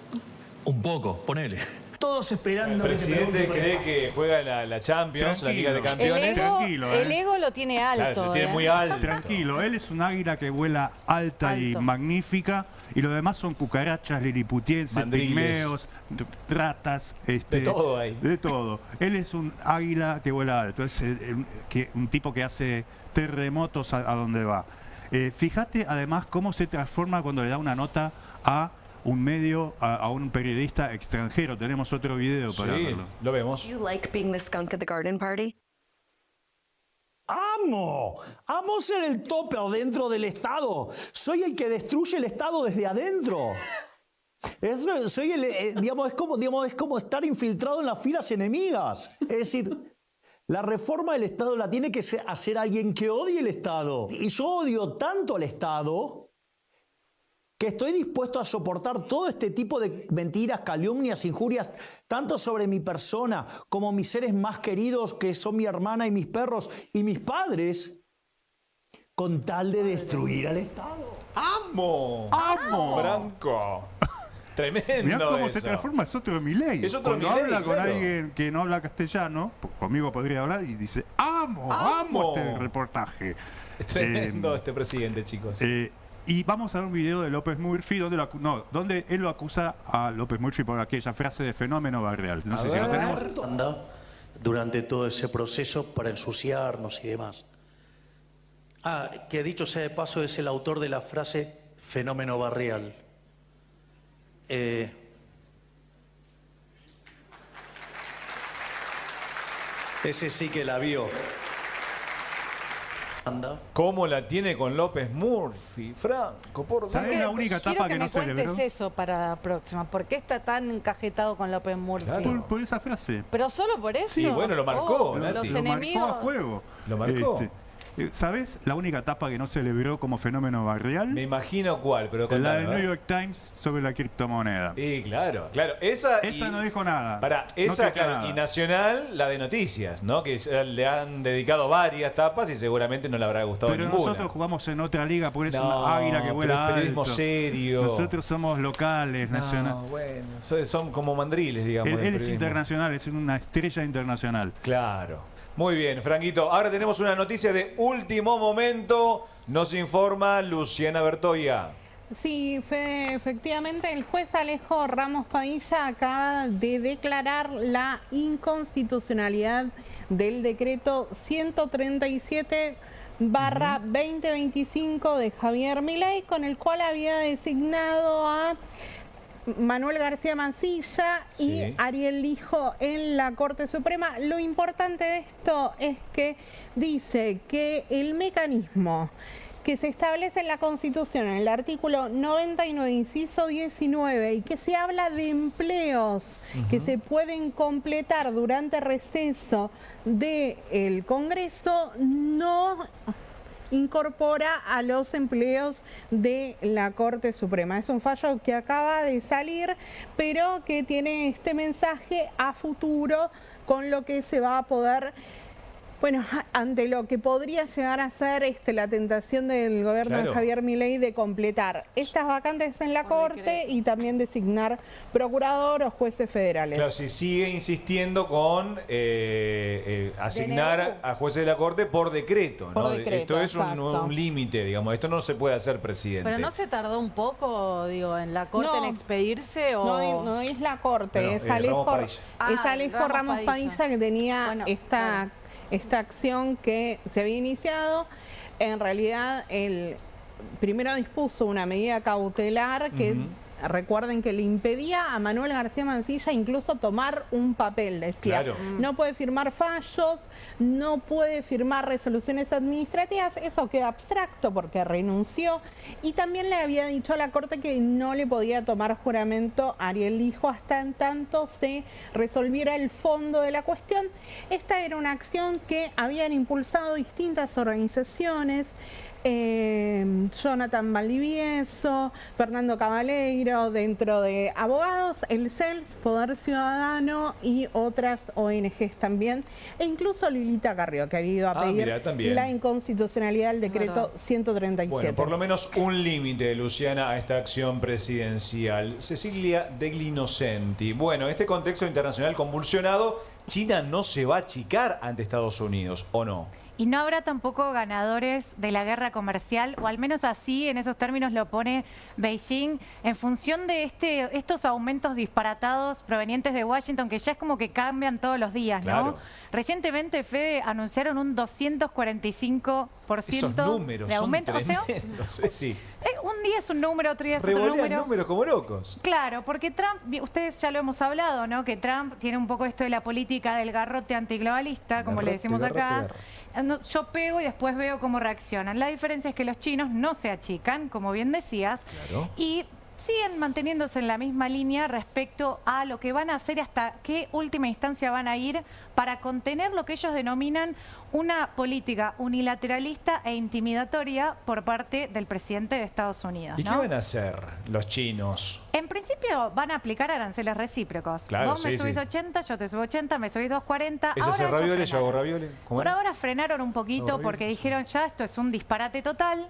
[SPEAKER 12] Un poco, ponele.
[SPEAKER 11] Todos esperando.
[SPEAKER 1] El presidente cree que juega la Champions, la Liga de Campeones.
[SPEAKER 9] El ego lo tiene alto.
[SPEAKER 1] Claro, lo tiene muy alto.
[SPEAKER 6] Tranquilo, él es un águila que vuela alta y magnífica, y lo demás son cucarachas, liliputienses, pigmeos, ratas,
[SPEAKER 1] de todo hay.
[SPEAKER 6] De todo. Él es un águila que vuela alto, es un tipo que hace terremotos a donde va. Fíjate además cómo se transforma cuando le da una nota a un medio, a un periodista extranjero. Tenemos otro video para verlo.
[SPEAKER 1] Lo vemos.
[SPEAKER 13] You like being the skunk at the garden party?
[SPEAKER 14] Amo ser el topper dentro del Estado. Soy el que destruye el Estado desde adentro. Es como estar infiltrado en las filas enemigas. Es decir, la reforma del Estado la tiene que hacer alguien que odie el Estado. Y yo odio tanto al Estado que estoy dispuesto a soportar todo este tipo de mentiras, calumnias, injurias, tanto sobre mi persona como mis seres más queridos, que son mi hermana y mis perros y mis padres, con tal de destruir al Estado.
[SPEAKER 1] ¡Amo! Franco. Tremendo.
[SPEAKER 6] Mirá cómo
[SPEAKER 1] eso.
[SPEAKER 6] se transforma, es otro Milei.
[SPEAKER 1] Es otro
[SPEAKER 6] Cuando
[SPEAKER 1] Milei,
[SPEAKER 6] habla con
[SPEAKER 1] claro.
[SPEAKER 6] alguien que no habla castellano, conmigo podría hablar y dice, amo este reportaje.
[SPEAKER 1] Es tremendo este presidente, chicos.
[SPEAKER 6] Y vamos a ver un video de López Murphy donde él lo acusa a López Murphy por aquella frase de Fenómeno Barrial. No sé si lo tenemos.
[SPEAKER 14] Durante todo ese proceso para ensuciarnos y demás. Que dicho sea de paso es el autor de la frase Fenómeno Barrial. Ese sí que la vio.
[SPEAKER 1] ¿Cómo la tiene con López Murphy, Franco? Por Dios.
[SPEAKER 6] ¿Sabés la única etapa que no se celebró?
[SPEAKER 9] Cuentes eso para la próxima. ¿Por qué está tan encajetado con López Murphy?
[SPEAKER 6] Claro. Por esa frase.
[SPEAKER 9] ¿Pero solo por eso?
[SPEAKER 1] Sí, bueno, lo marcó.
[SPEAKER 9] Los
[SPEAKER 6] lo
[SPEAKER 9] enemigos.
[SPEAKER 6] marcó a fuego.
[SPEAKER 1] Lo marcó.
[SPEAKER 6] ¿Sabes la única etapa que no se celebró como Fenómeno Barrial?
[SPEAKER 1] Me imagino cuál, pero
[SPEAKER 6] la del New York Times sobre la criptomoneda.
[SPEAKER 1] Sí, claro. Esa
[SPEAKER 6] no dijo nada.
[SPEAKER 1] Y Nacional, la de Noticias, ¿no? Que ya le han dedicado varias tapas y seguramente no le habrá gustado
[SPEAKER 6] pero
[SPEAKER 1] ninguna.
[SPEAKER 6] Nosotros jugamos en otra liga, porque es una águila que vuela alto.
[SPEAKER 1] Periodismo serio.
[SPEAKER 6] Nosotros somos locales, nacionales.
[SPEAKER 1] Bueno, son como mandriles, digamos.
[SPEAKER 6] Él es internacional, es una estrella internacional.
[SPEAKER 1] Claro. Muy bien, Franquito. Ahora tenemos una noticia de último momento. Nos informa Luciana Bertoia.
[SPEAKER 2] Sí, efectivamente, el juez Alejo Ramos Padilla acaba de declarar la inconstitucionalidad del decreto 137/2025 de Javier Milei, con el cual había designado a Manuel García Mansilla y Ariel Lijo en la Corte Suprema. Lo importante de esto es que dice que el mecanismo que se establece en la Constitución, en el artículo 99, inciso 19, y que se habla de empleos que se pueden completar durante receso del Congreso, no incorpora a los empleos de la Corte Suprema. Es un fallo que acaba de salir, pero que tiene este mensaje a futuro con lo que se va a poder... Bueno, ante lo que podría llegar a ser la tentación del gobierno de Javier Milei de completar estas vacantes en la Corte y también designar procurador o jueces federales.
[SPEAKER 1] Claro, si sigue insistiendo con asignar a jueces de la Corte por decreto, ¿no? Esto es un límite, digamos, esto no se puede hacer, presidente.
[SPEAKER 9] Pero ¿no se tardó un poco, digo, en la Corte en expedirse? O...
[SPEAKER 2] No es la Corte, es Alejo Ramos Padilla que tenía esta acción que se había iniciado. En realidad, primero dispuso una medida cautelar que, recuerden que le impedía a Manuel García Mancilla incluso tomar un papel. Decía, no puede firmar fallos, no puede firmar resoluciones administrativas, eso queda abstracto porque renunció. Y también le había dicho a la Corte que no le podía tomar juramento a Ariel Lijo hasta en tanto se resolviera el fondo de la cuestión. Esta era una acción que habían impulsado distintas organizaciones, Jonathan Valdivieso, Fernando Cabaleiro, dentro de abogados, el CELS, Poder Ciudadano y otras ONGs también, e incluso Lilita Carrió, que ha ido a pedir la inconstitucionalidad del decreto 137.
[SPEAKER 1] Bueno, por lo menos un límite, Luciana, a esta acción presidencial. Cecilia Degli Innocenti. Bueno, este contexto internacional convulsionado, China no se va a achicar ante Estados Unidos, ¿o no?
[SPEAKER 5] Y no habrá tampoco ganadores de la guerra comercial, o al menos así, en esos términos lo pone Beijing, en función de estos aumentos disparatados provenientes de Washington, que ya es como que cambian todos los días, ¿no? Recientemente, Fede, anunciaron un 245% de aumento.
[SPEAKER 1] Son tremendos, sí.
[SPEAKER 5] Un día es un número, otro día es otro número.
[SPEAKER 1] Números como locos.
[SPEAKER 5] Claro, porque Trump, ustedes ya lo hemos hablado, ¿no? Que Trump tiene un poco esto de la política del garrote antiglobalista, como le decimos acá. Yo pego y después veo cómo reaccionan. La diferencia es que los chinos no se achican, como bien decías, y siguen manteniéndose en la misma línea respecto a lo que van a hacer, hasta qué última instancia van a ir para contener lo que ellos denominan una política unilateralista e intimidatoria por parte del presidente de Estados Unidos.
[SPEAKER 1] ¿Y qué van a hacer los chinos?
[SPEAKER 5] En principio van a aplicar aranceles recíprocos. Vos me subís 80, yo te subo 80, me subís 240.
[SPEAKER 1] Ellos hacen ravioles, yo hago ravioles.
[SPEAKER 5] Por ahora frenaron un poquito porque dijeron ya esto es un disparate total.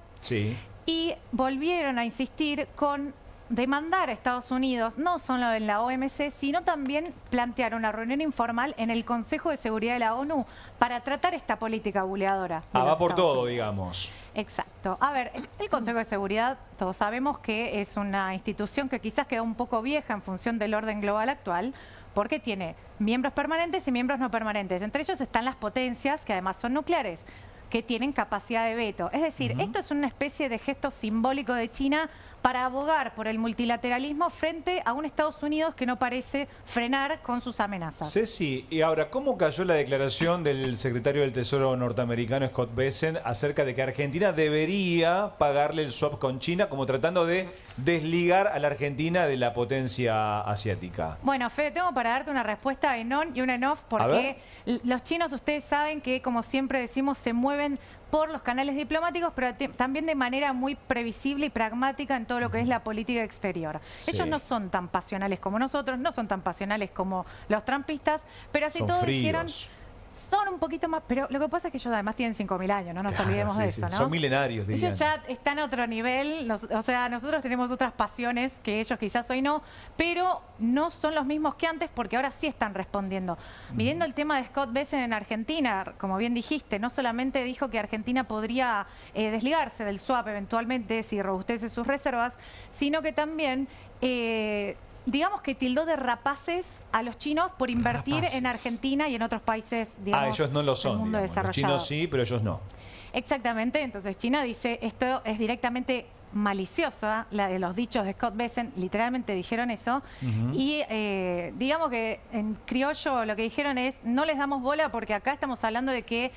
[SPEAKER 5] Y volvieron a insistir con demandar a Estados Unidos, no solo en la OMC, sino también plantear una reunión informal en el Consejo de Seguridad de la ONU para tratar esta política buleadora.
[SPEAKER 1] Va por todo, digamos.
[SPEAKER 5] Exacto. A ver, el Consejo de Seguridad, todos sabemos que es una institución que quizás quedó un poco vieja en función del orden global actual, porque tiene miembros permanentes y miembros no permanentes. Entre ellos están las potencias, que además son nucleares, que tienen capacidad de veto. Es decir, esto es una especie de gesto simbólico de China para abogar por el multilateralismo frente a un Estados Unidos que no parece frenar con sus amenazas.
[SPEAKER 1] Ceci, y ahora, ¿cómo cayó la declaración del secretario del Tesoro norteamericano, Scott Bessent, acerca de que Argentina debería pagarle el swap con China, como tratando de desligar a la Argentina de la potencia asiática?
[SPEAKER 5] Bueno, Fede, tengo para darte una respuesta en on y una en off, porque los chinos, ustedes saben que, como siempre decimos, se mueven por los canales diplomáticos, pero también de manera muy previsible y pragmática en todo lo que es la política exterior. Ellos no son tan pasionales como nosotros, no son tan pasionales como los trumpistas, pero así todos dijeron... Son un poquito más, pero lo que pasa es que ellos además tienen 5.000 años, no nos olvidemos de eso, ¿no?
[SPEAKER 1] Son milenarios, dirían.
[SPEAKER 5] Ellos ya están a otro nivel, o sea, nosotros tenemos otras pasiones que ellos quizás hoy no, pero no son los mismos que antes porque ahora sí están respondiendo. Mirando el tema de Scott Bessent en Argentina, como bien dijiste, no solamente dijo que Argentina podría desligarse del swap eventualmente si robustece sus reservas, sino que también... digamos que tildó de rapaces a los chinos por invertir en Argentina y en otros países, digamos,
[SPEAKER 1] ellos no lo son,
[SPEAKER 5] del mundo desarrollado.
[SPEAKER 1] Los chinos sí, pero ellos no.
[SPEAKER 5] Exactamente, entonces China dice, esto es directamente malicioso, los dichos de Scott Bessent literalmente dijeron eso, y digamos que en criollo lo que dijeron es, no les damos bola porque acá estamos hablando de que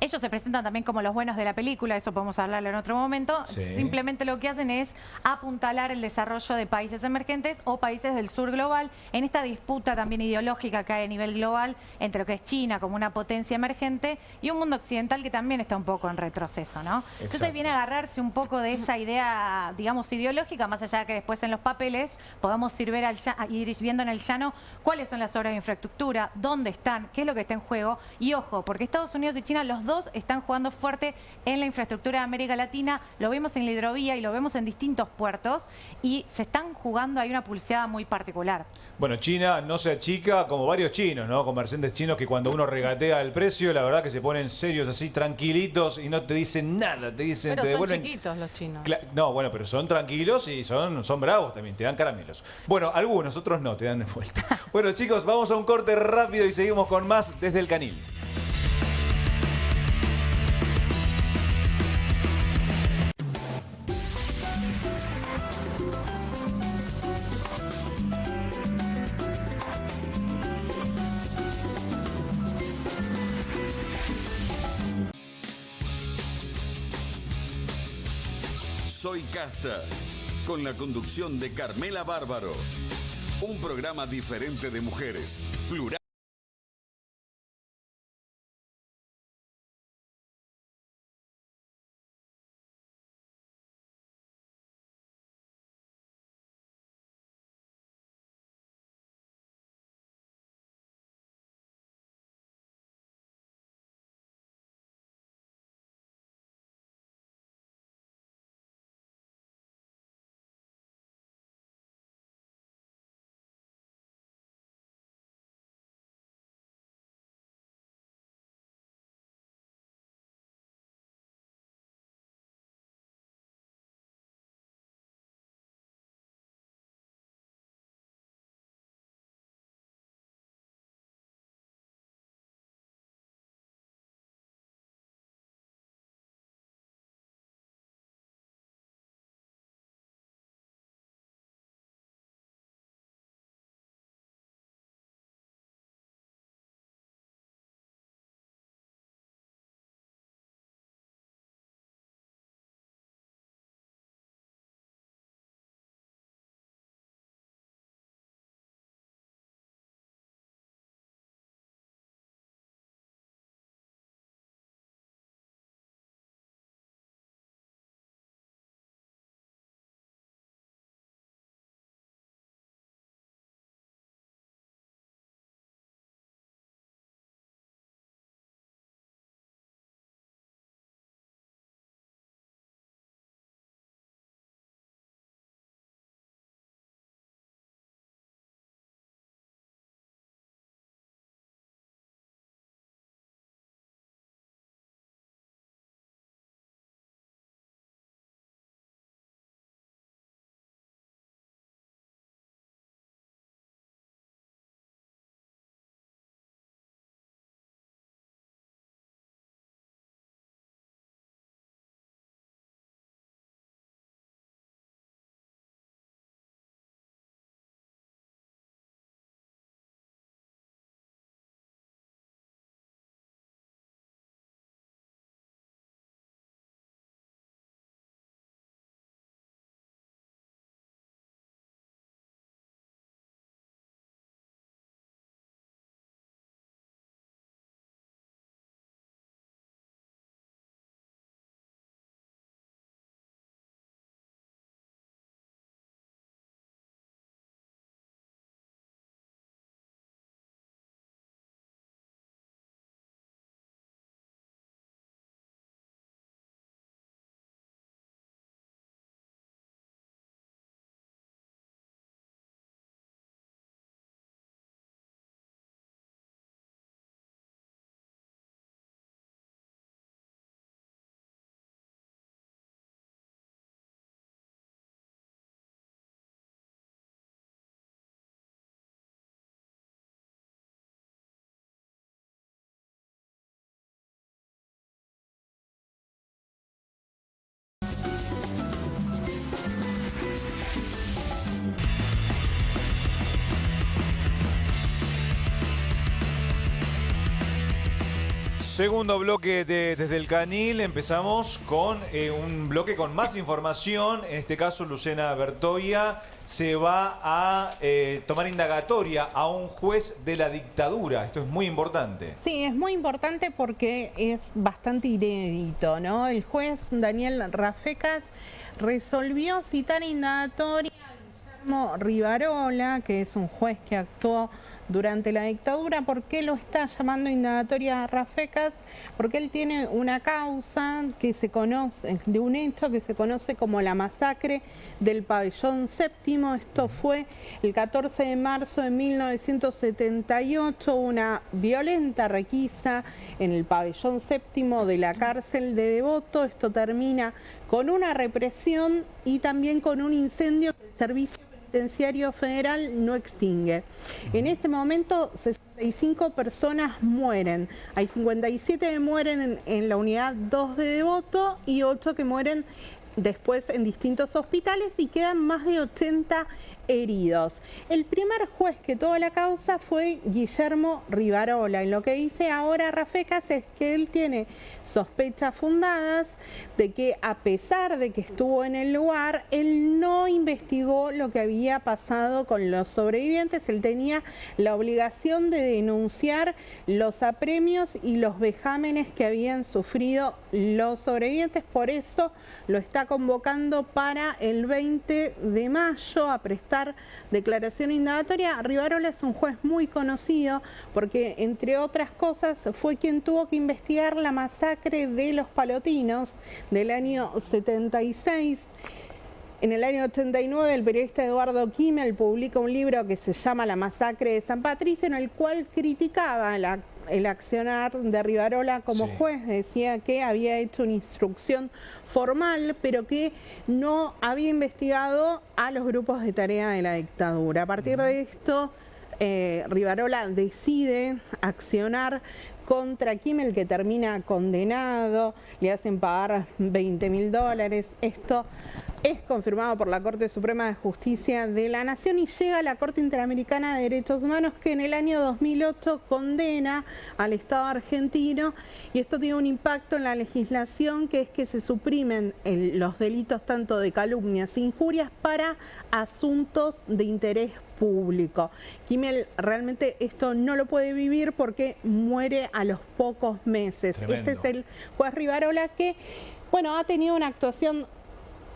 [SPEAKER 5] ellos se presentan también como los buenos de la película, eso podemos hablarlo en otro momento.
[SPEAKER 1] Sí.
[SPEAKER 5] Simplemente lo que hacen es apuntalar el desarrollo de países emergentes o países del sur global en esta disputa también ideológica que hay a nivel global entre lo que es China como una potencia emergente y un mundo occidental que también está un poco en retroceso, ¿no? Entonces
[SPEAKER 1] Exacto.
[SPEAKER 5] viene a agarrarse un poco de esa idea, digamos, ideológica, más allá de que después en los papeles podamos ir viendo en el llano cuáles son las obras de infraestructura, dónde están, qué es lo que está en juego. Y ojo, porque Estados Unidos y China, los dos están jugando fuerte en la infraestructura de América Latina, lo vemos en la hidrovía y lo vemos en distintos puertos y se están jugando ahí una pulseada muy particular.
[SPEAKER 1] Bueno, China no se achica como varios chinos, ¿no? Comerciantes chinos que cuando uno regatea el precio, la verdad que se ponen serios así, tranquilitos y no te dicen nada, te dicen,
[SPEAKER 9] Pero
[SPEAKER 1] te
[SPEAKER 9] son
[SPEAKER 1] devuelven.
[SPEAKER 9] chiquitos los chinos.
[SPEAKER 1] No, bueno, pero son tranquilos y son bravos también, te dan caramelos. Bueno, algunos, otros no, te dan de vuelta. Bueno, chicos, vamos a un corte rápido y seguimos con más desde el Canil.
[SPEAKER 15] Soy Casta, con la conducción de Carmela Bárbaro. Un programa diferente de mujeres, plural.
[SPEAKER 1] Segundo bloque de Desde el Canil. Empezamos con un bloque con más información. En este caso, Luciana Bertoia se va a tomar indagatoria a un juez de la dictadura. Esto es muy importante.
[SPEAKER 2] Sí, es muy importante porque es bastante inédito, ¿no? El juez Daniel Rafecas resolvió citar indagatoria a Guillermo Rivarola, que es un juez que actuó durante la dictadura. ¿Por qué lo está llamando indagatoria a Rafecas? Porque él tiene una causa que se conoce, de un hecho que se conoce como la masacre del pabellón séptimo. Esto fue el 14 de marzo de 1978, una violenta requisa en el pabellón séptimo de la cárcel de Devoto. Esto termina con una represión y también con un incendio que el Servicio Penitenciario Federal no extingue. En ese momento 65 personas mueren. Hay 57 que mueren en la unidad 2 de Devoto y 8 que mueren después en distintos hospitales y quedan más de 80 heridos. El primer juez que tuvo la causa fue Guillermo Rivarola. Y lo que dice ahora Rafecas es que él tiene sospechas fundadas de que, a pesar de que estuvo en el lugar, él no investigó lo que había pasado con los sobrevivientes. Él tenía la obligación de denunciar los apremios y los vejámenes que habían sufrido los sobrevivientes. Por eso lo está convocando para el 20 de mayo a prestar declaración indagatoria. Rivarola es un juez muy conocido porque, entre otras cosas, fue quien tuvo que investigar la masacre de los palotinos del año 76. En el año 89, el periodista Eduardo Kimmel publica un libro que se llama La masacre de San Patricio, en el cual criticaba el accionar de Rivarola como juez. Decía que había hecho una instrucción formal, pero que no había investigado a los grupos de tarea de la dictadura. A partir de esto, Rivarola decide accionar contra Kimmel, que termina condenado, le hacen pagar $20.000. Esto es confirmado por la Corte Suprema de Justicia de la Nación y llega a la Corte Interamericana de Derechos Humanos, que en el año 2008 condena al Estado argentino, y esto tiene un impacto en la legislación, que es que se suprimen los delitos tanto de calumnias e injurias para asuntos de interés público. Kimmel realmente esto no lo puede vivir porque muere a los pocos meses. Tremendo. Este es el juez Rivarola que, bueno, ha tenido una actuación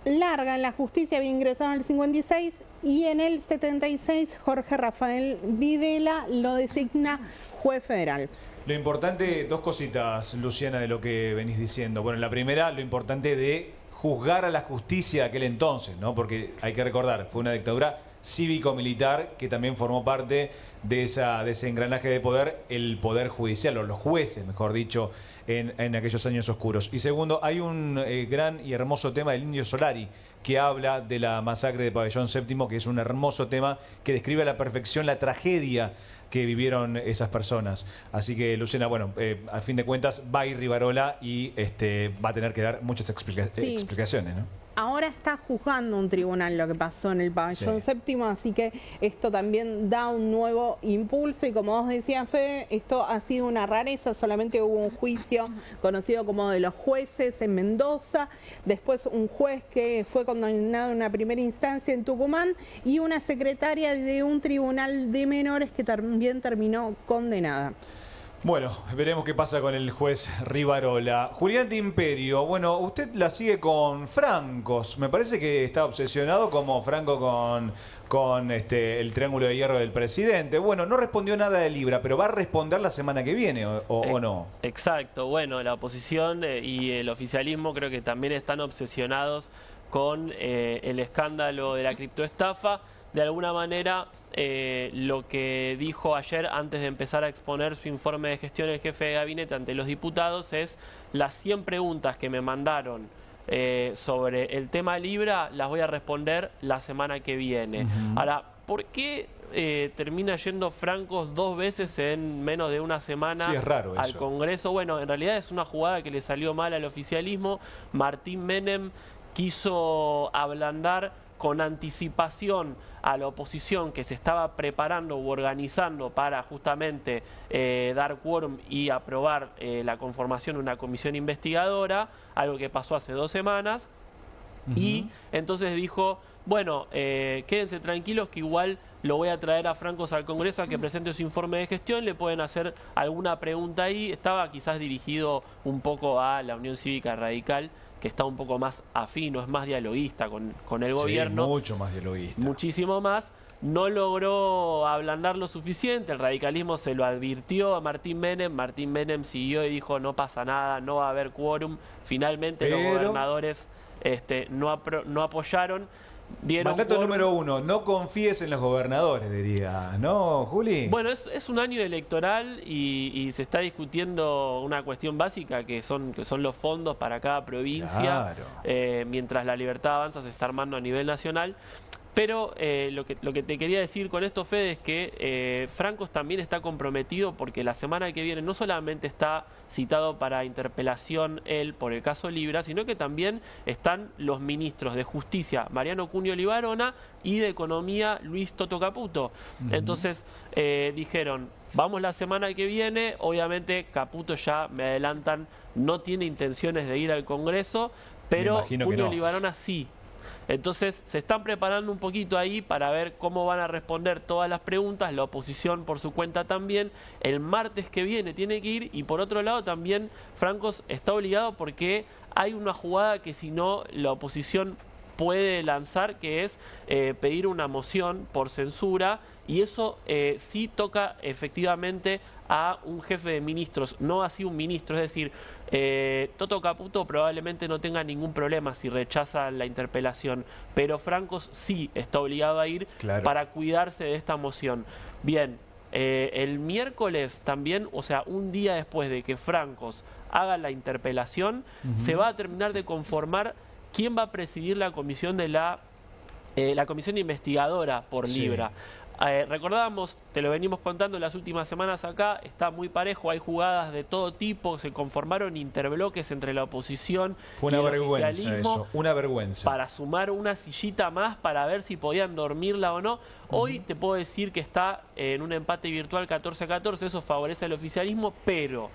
[SPEAKER 2] larga en la justicia, había ingresado en el 56 y en el 76 Jorge Rafael Videla lo designa juez federal.
[SPEAKER 1] Lo importante, dos cositas, Luciana, de lo que venís diciendo. Bueno, la primera, lo importante de juzgar a la justicia de aquel entonces, ¿no? Porque hay que recordar, fue una dictadura cívico-militar que también formó parte de ese engranaje de poder, el poder judicial, o los jueces, mejor dicho, en aquellos años oscuros. Y segundo, hay un gran y hermoso tema del Indio Solari, que habla de la masacre de Pabellón Séptimo, que es un hermoso tema que describe a la perfección la tragedia que vivieron esas personas. Así que, Luciana, bueno, a fin de cuentas va a ir Rivarola y va a tener que dar muchas explicaciones, ¿no?
[SPEAKER 2] Ahora está juzgando un tribunal lo que pasó en el pabellón séptimo, así que esto también da un nuevo impulso y, como vos decías, Fede, esto ha sido una rareza. Solamente hubo un juicio conocido como de los jueces en Mendoza, después un juez que fue condenado en una primera instancia en Tucumán y una secretaria de un tribunal de menores que también terminó condenada.
[SPEAKER 1] Bueno, veremos qué pasa con el juez Rivarola. Julián de Imperio, bueno, usted la sigue con francos. Me parece que está obsesionado como Franco con el triángulo de hierro del presidente. Bueno, no respondió nada de Libra, pero va a responder la semana que viene, ¿o no?
[SPEAKER 4] Exacto. Bueno, la oposición y el oficialismo creo que también están obsesionados con el escándalo de la criptoestafa. De alguna manera, lo que dijo ayer antes de empezar a exponer su informe de gestión el jefe de gabinete ante los diputados es: las 100 preguntas que me mandaron sobre el tema Libra las voy a responder la semana que viene. Ahora, ¿por qué termina yendo Francos 2 veces en menos de una semana al Congreso? Bueno, en realidad es una jugada que le salió mal al oficialismo. Martín Menem quiso ablandar con anticipación a la oposición que se estaba preparando u organizando para justamente dar quórum y aprobar la conformación de una comisión investigadora, algo que pasó hace 2 semanas, y entonces dijo, bueno, quédense tranquilos que igual lo voy a traer a Francos al Congreso a que presente su informe de gestión, le pueden hacer alguna pregunta ahí. Estaba quizás dirigido un poco a la Unión Cívica Radical, que está un poco más afín, es más dialoguista con el gobierno.
[SPEAKER 1] Mucho más dialoguista.
[SPEAKER 4] Muchísimo más. No logró ablandar lo suficiente, el radicalismo se lo advirtió a Martín Menem siguió y dijo no pasa nada, no va a haber quórum. Finalmente los gobernadores no apoyaron.
[SPEAKER 1] Mandato número 1, no confíes en los gobernadores, diría, ¿no, Juli?
[SPEAKER 4] Bueno, es un año electoral y se está discutiendo una cuestión básica que son los fondos para cada provincia. Claro. Mientras la libertad avanza se está armando a nivel nacional. Pero lo que te quería decir con esto, Fede, es que Francos también está comprometido porque la semana que viene no solamente está citado para interpelación él por el caso Libra, sino que también están los ministros de Justicia, Mariano Cunio Libarona, y de Economía, Luis Toto Caputo. Entonces dijeron, vamos la semana que viene, obviamente Caputo ya, me adelantan, no tiene intenciones de ir al Congreso, pero Cunio Libarona sí. Entonces se están preparando un poquito ahí para ver cómo van a responder todas las preguntas, la oposición por su cuenta también. El martes que viene tiene que ir y por otro lado también Francos está obligado porque hay una jugada que si no la oposición puede lanzar, que es pedir una moción por censura, y eso sí toca efectivamente a un jefe de ministros, no así un ministro. Es decir, Toto Caputo probablemente no tenga ningún problema si rechaza la interpelación, pero Francos sí está obligado a ir para cuidarse de esta moción. Bien, el miércoles también, o sea, un día después de que Francos haga la interpelación, se va a terminar de conformar quién va a presidir la comisión de la comisión investigadora por Libra. Recordábamos, te lo venimos contando en las últimas semanas acá, está muy parejo, hay jugadas de todo tipo, se conformaron interbloques entre la oposición
[SPEAKER 1] y el oficialismo. Una vergüenza.
[SPEAKER 4] Para sumar una sillita más para ver si podían dormirla o no. Hoy te puedo decir que está en un empate virtual 14-14, eso favorece al oficialismo, pero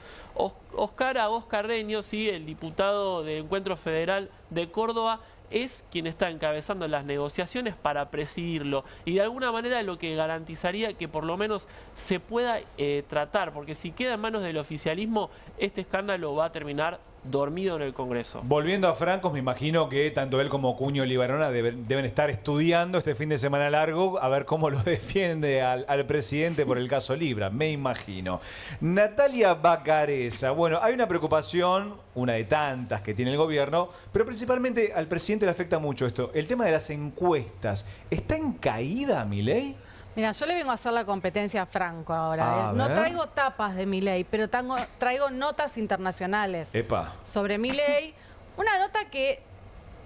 [SPEAKER 4] Oscar Agos Carreño, sí, el diputado de Encuentro Federal de Córdoba, es quien está encabezando las negociaciones para presidirlo y de alguna manera lo que garantizaría que por lo menos se pueda tratar, porque si queda en manos del oficialismo, este escándalo va a terminar dormido en el Congreso.
[SPEAKER 1] Volviendo a Francos, me imagino que tanto él como Cunio Libarona deben estar estudiando este fin de semana largo a ver cómo lo defiende al presidente por el caso Libra, me imagino. Natalia Bacareza, bueno, hay una preocupación, una de tantas que tiene el gobierno, pero principalmente al presidente le afecta mucho esto, el tema de las encuestas. ¿Está en caída, Milei?
[SPEAKER 9] Mira, yo le vengo a hacer la competencia a Franco ahora. No traigo tapas de Milei, pero traigo notas internacionales sobre Milei. Una nota que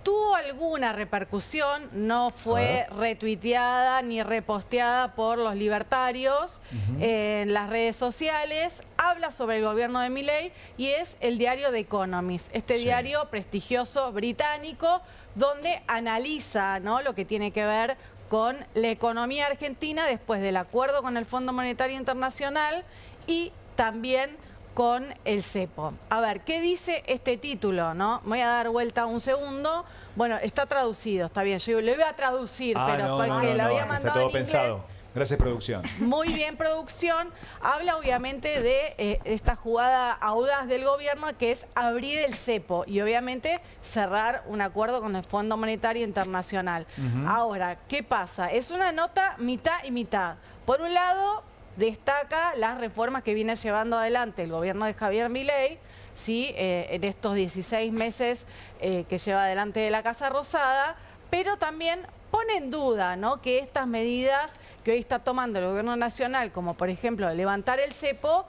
[SPEAKER 9] tuvo alguna repercusión, no fue retuiteada ni reposteada por los libertarios en las redes sociales. Habla sobre el gobierno de Milei y es el diario The Economist, este diario prestigioso británico donde analiza, ¿no?, lo que tiene que ver con la economía argentina después del acuerdo con el Fondo Monetario Internacional y también con el cepo. A ver, ¿qué dice este título, no? Voy a dar vuelta un segundo. Bueno, está traducido, está bien. Yo le voy a traducir, pero porque lo había mandado
[SPEAKER 1] está todo
[SPEAKER 9] en inglés.
[SPEAKER 1] pensado. Gracias, producción.
[SPEAKER 9] Muy bien, producción. Habla obviamente de esta jugada audaz del gobierno que es abrir el cepo y obviamente cerrar un acuerdo con el Fondo Monetario Internacional. Ahora, ¿qué pasa? Es una nota mitad y mitad. Por un lado, destaca las reformas que viene llevando adelante el gobierno de Javier Milei, ¿sí? En estos 16 meses que lleva adelante de la Casa Rosada, pero también pone en duda, ¿no?, que estas medidas que hoy está tomando el gobierno nacional, como por ejemplo levantar el cepo,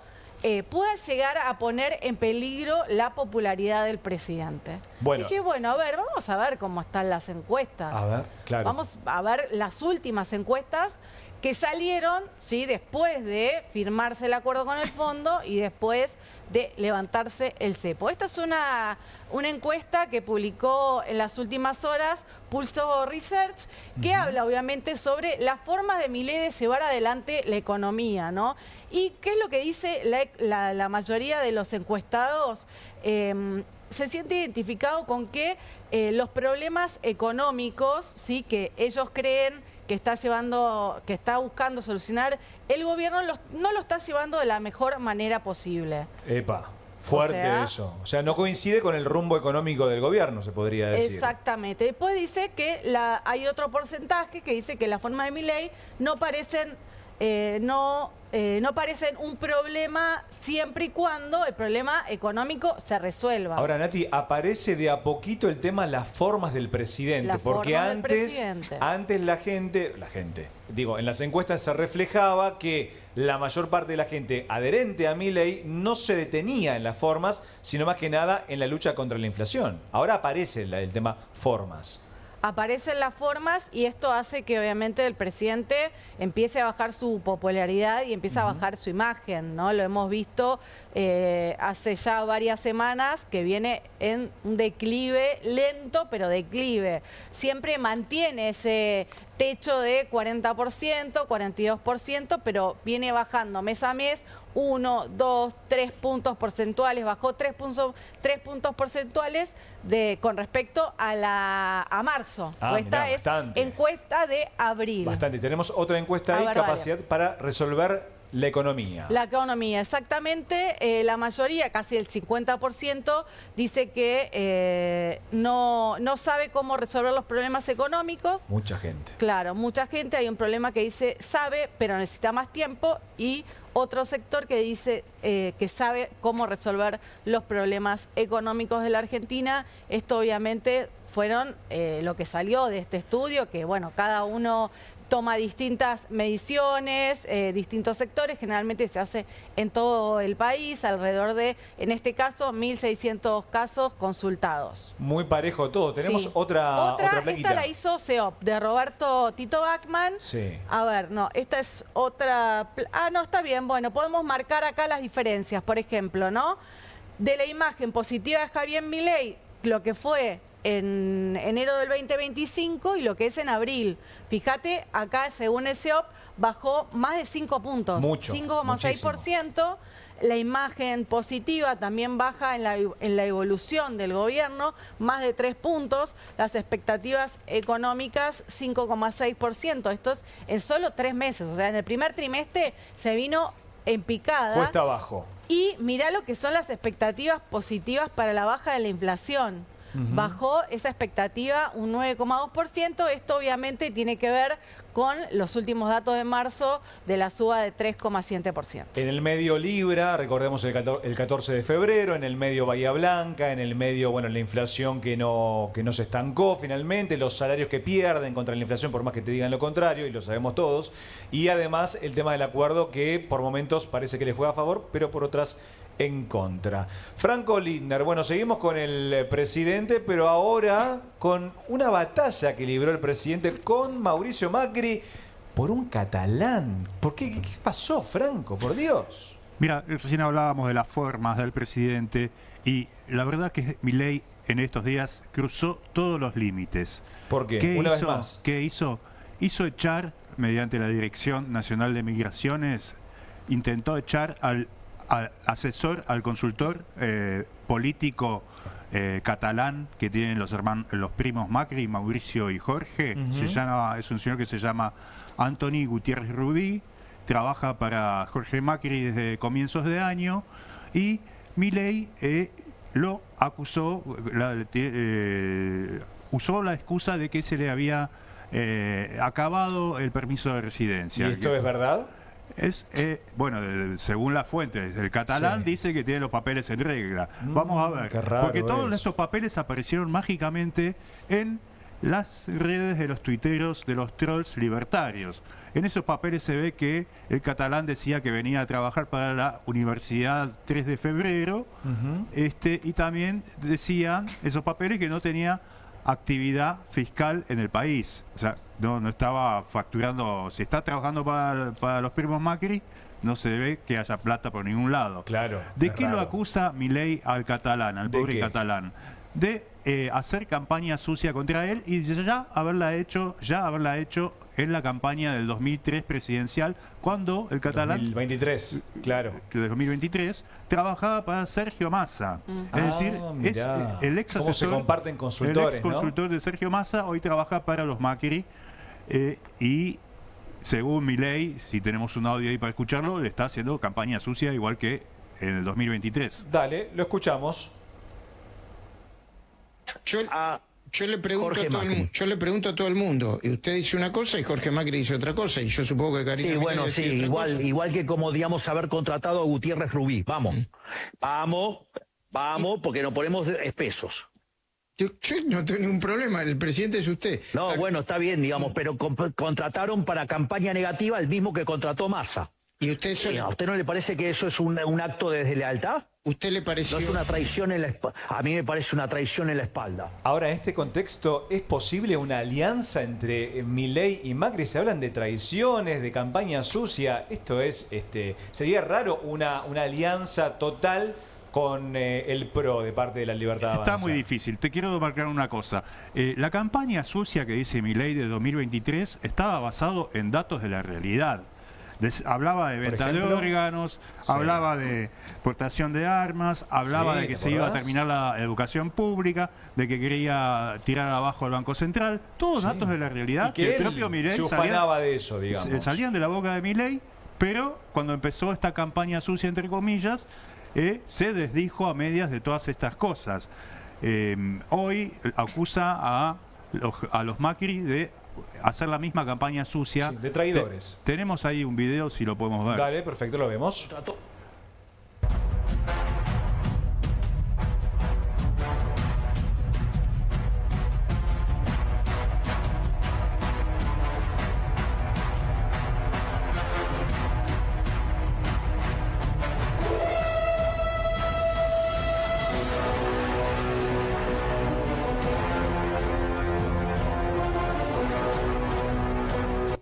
[SPEAKER 9] pueda llegar a poner en peligro la popularidad del presidente.
[SPEAKER 1] Bueno.
[SPEAKER 9] Dije, bueno, a ver, vamos a ver cómo están las encuestas.
[SPEAKER 1] A ver, claro.
[SPEAKER 9] Vamos a ver las últimas encuestas que salieron, ¿sí?, después de firmarse el acuerdo con el fondo y después de levantarse el cepo. Esta es una encuesta que publicó en las últimas horas Pulso Research, que habla obviamente sobre las formas de Milei de llevar adelante la economía, ¿no? Y qué es lo que dice la mayoría de los encuestados. Se siente identificado con que los problemas económicos, ¿sí?, que ellos creen que está buscando solucionar el gobierno, no lo está llevando de la mejor manera posible.
[SPEAKER 1] Epa, fuerte eso. O sea, no coincide con el rumbo económico del gobierno, se podría decir.
[SPEAKER 9] Exactamente. Después dice que hay otro porcentaje que dice que la forma de Milei no parecen un problema siempre y cuando el problema económico se resuelva.
[SPEAKER 1] Ahora, Nati, aparece de a poquito el tema las formas del presidente, porque antes la gente, digo, en las encuestas se reflejaba que la mayor parte de la gente adherente a Milei no se detenía en las formas, sino más que nada en la lucha contra la inflación. Ahora aparece el tema formas.
[SPEAKER 9] Aparecen las formas y esto hace que obviamente el presidente empiece a bajar su popularidad y empiece a bajar su imagen, ¿no? Lo hemos visto hace ya varias semanas que viene en un declive lento, pero declive. Siempre mantiene ese techo de 40%, 42%, pero viene bajando mes a mes 1, 2, 3 puntos porcentuales, bajó 3 puntos porcentuales con respecto a marzo. Esta es encuesta de abril.
[SPEAKER 1] Bastante. Tenemos otra encuesta ahí, capacidad para resolver la economía.
[SPEAKER 9] La economía, exactamente. La mayoría, casi el 50%, dice que no sabe cómo resolver los problemas económicos.
[SPEAKER 1] Mucha gente.
[SPEAKER 9] Claro, mucha gente. Hay un problema que dice sabe, pero necesita más tiempo, y otro sector que dice que sabe cómo resolver los problemas económicos de la Argentina. Esto obviamente fueron lo que salió de este estudio, que bueno, cada uno toma distintas mediciones, distintos sectores, generalmente se hace en todo el país, alrededor de, en este caso, 1.600 casos consultados.
[SPEAKER 1] Muy parejo todo. Tenemos otra plaquita.
[SPEAKER 9] Esta la hizo CEOP, de Roberto Tito Bachmann.
[SPEAKER 1] Sí.
[SPEAKER 9] A ver, no, esta es otra... no, está bien, bueno, podemos marcar acá las diferencias, por ejemplo, ¿no? De la imagen positiva de Javier Milei, lo que fue en enero del 2025 y lo que es en abril. Fíjate, acá según el CEOP bajó más de 5 puntos. 5,6%. La imagen positiva también baja en la evolución del gobierno, más de 3 puntos. Las expectativas económicas, 5,6%. Esto es en solo 3 meses. O sea, en el primer trimestre se vino en picada.
[SPEAKER 1] Cuesta abajo.
[SPEAKER 9] Y mirá lo que son las expectativas positivas para la baja de la inflación. Bajó esa expectativa un 9,2%. Esto obviamente tiene que ver con los últimos datos de marzo de la suba de 3,7%.
[SPEAKER 1] En el medio Libra, recordemos el 14 de febrero, en el medio Bahía Blanca, en el medio, bueno, la inflación que no se estancó finalmente, los salarios que pierden contra la inflación, por más que te digan lo contrario, y lo sabemos todos, y además el tema del acuerdo que por momentos parece que les fue a favor, pero por otras en contra. Franco Lindner, bueno, seguimos con el presidente, pero ahora con una batalla que libró el presidente con Mauricio Macri por un catalán. ¿Por qué? ¿Qué pasó, Franco? Por Dios.
[SPEAKER 6] Mira, recién hablábamos de las formas del presidente y la verdad que Milei en estos días cruzó todos los límites.
[SPEAKER 1] ¿Por qué? Una vez más.
[SPEAKER 6] ¿Qué hizo? Hizo echar, mediante la Dirección Nacional de Migraciones, intentó echar al asesor, al consultor político catalán que tienen los primos Macri, Mauricio y Jorge. Es un señor que se llama Antoni Gutiérrez Rubí, trabaja para Jorge Macri desde comienzos de año, y Milei lo acusó, usó la excusa de que se le había acabado el permiso de residencia.
[SPEAKER 1] ¿Y esto es verdad?
[SPEAKER 6] Bueno, según las fuentes, el catalán dice que tiene los papeles en regla. Vamos a ver, porque todos estos papeles aparecieron mágicamente en las redes de los tuiteros, de los trolls libertarios. En esos papeles se ve que el catalán decía que venía a trabajar para la Universidad 3 de Febrero, y también decían esos papeles que no tenía actividad fiscal en el país. O sea, no estaba facturando. Si está trabajando para los primos Macri, no se ve que haya plata por ningún lado.
[SPEAKER 1] Claro.
[SPEAKER 6] ¿De qué lo acusa Milei al catalán, al pobre catalán? De hacer campaña sucia contra él y ya haberla hecho en la campaña del 2003 presidencial, cuando el catalán...
[SPEAKER 1] 2023, claro.
[SPEAKER 6] De 2023, trabajaba para Sergio Massa. Es decir, es el ex asesor...
[SPEAKER 1] ¿Cómo se comparten consultores,
[SPEAKER 6] el ex consultor de Sergio Massa, hoy trabaja para los Macri y... Según Milei, si tenemos un audio ahí para escucharlo, le está haciendo campaña sucia igual que en el 2023.
[SPEAKER 1] Dale, lo escuchamos.
[SPEAKER 16] Yo le pregunto a todo el mundo, y usted dice una cosa y Jorge Macri dice otra cosa, y yo supongo que Karina...
[SPEAKER 14] Sí, bueno, sí, igual que como, digamos, haber contratado a Gutiérrez Rubí. Vamos, porque nos ponemos espesos.
[SPEAKER 16] Yo no tengo ningún problema, el presidente es usted.
[SPEAKER 14] No, bueno, está bien, digamos, pero contrataron para campaña negativa el mismo que contrató Massa.
[SPEAKER 16] ¿Y usted
[SPEAKER 14] ¿A usted no le parece que eso es un acto de deslealtad?
[SPEAKER 16] ¿Usted le pareció?
[SPEAKER 14] No es una traición en la espalda. A mí me parece una traición en la espalda.
[SPEAKER 1] Ahora, en este contexto, ¿es posible una alianza entre Milei y Macri? Se hablan de traiciones, de campaña sucia. Esto es, sería raro una alianza total con el PRO de parte de la Libertad Avanza.
[SPEAKER 6] Está muy difícil. Te quiero marcar una cosa. La campaña sucia que dice Milei de 2023 estaba basado en datos de la realidad. Hablaba de venta de órganos, hablaba de portación de armas, hablaba de que se iba a terminar la educación pública, de que quería tirar abajo el Banco Central. Todos datos de la realidad.
[SPEAKER 1] Y que
[SPEAKER 6] el propio Milei
[SPEAKER 1] se ufanaba de eso, digamos.
[SPEAKER 6] Salían de la boca de Milei, pero cuando empezó esta campaña sucia, entre comillas, se desdijo a medias de todas estas cosas. Hoy acusa a los Macri de hacer la misma campaña sucia.
[SPEAKER 1] Sí, de traidores.
[SPEAKER 6] Tenemos ahí un video, si lo podemos ver.
[SPEAKER 1] Dale, perfecto, lo vemos.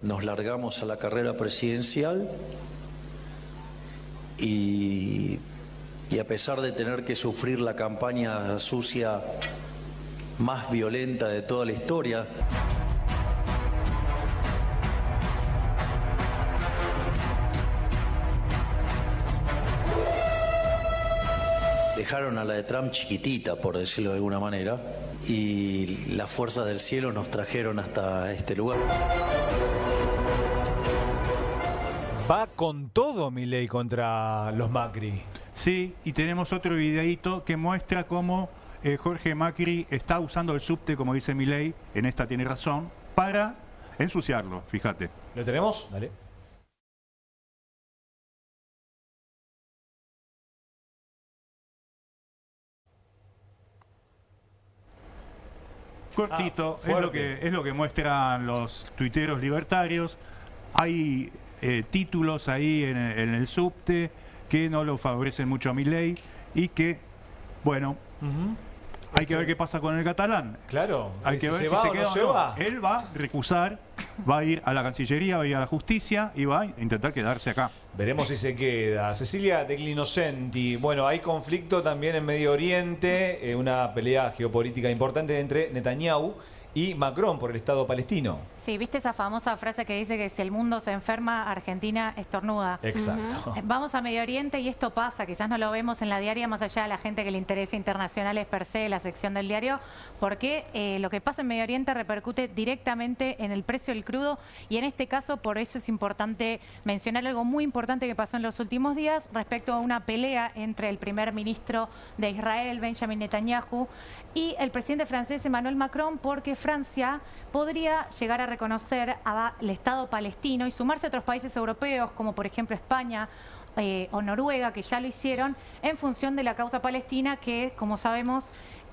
[SPEAKER 14] Nos largamos a la carrera presidencial y a pesar de tener que sufrir la campaña sucia más violenta de toda la historia, dejaron a la de Trump chiquitita, por decirlo de alguna manera, y las fuerzas del cielo nos trajeron hasta este lugar.
[SPEAKER 1] Va con todo Milei contra los Macri.
[SPEAKER 6] Sí, y tenemos otro videíto que muestra cómo Jorge Macri está usando el subte, como dice Milei, en esta tiene razón, para ensuciarlo, fíjate.
[SPEAKER 1] ¿Lo tenemos? Dale.
[SPEAKER 6] Cortito, es lo que muestran los tuiteros libertarios. Hay títulos ahí en el subte que no lo favorecen mucho a Milei y que, bueno, hay que ver qué pasa con el catalán.
[SPEAKER 1] Claro,
[SPEAKER 6] hay que ver si se queda o no. Él va a recusar, va a ir a la Cancillería, va a ir a la Justicia y va a intentar quedarse acá.
[SPEAKER 1] Veremos si se queda. Cecilia Declinosenti, bueno, hay conflicto también en Medio Oriente, una pelea geopolítica importante entre Netanyahu y Macron por el Estado palestino.
[SPEAKER 5] Sí, ¿viste esa famosa frase que dice que si el mundo se enferma, Argentina estornuda?
[SPEAKER 1] Exacto.
[SPEAKER 5] Vamos a Medio Oriente y esto pasa, quizás no lo vemos en la diaria, más allá de la gente que le interesa internacionales per se, la sección del diario, porque lo que pasa en Medio Oriente repercute directamente en el precio del crudo y en este caso por eso es importante mencionar algo muy importante que pasó en los últimos días respecto a una pelea entre el primer ministro de Israel, Benjamin Netanyahu, y el presidente francés Emmanuel Macron, porque Francia podría llegar a reconocer al Estado palestino y sumarse a otros países europeos, como por ejemplo España o Noruega, que ya lo hicieron, en función de la causa palestina, que, como sabemos,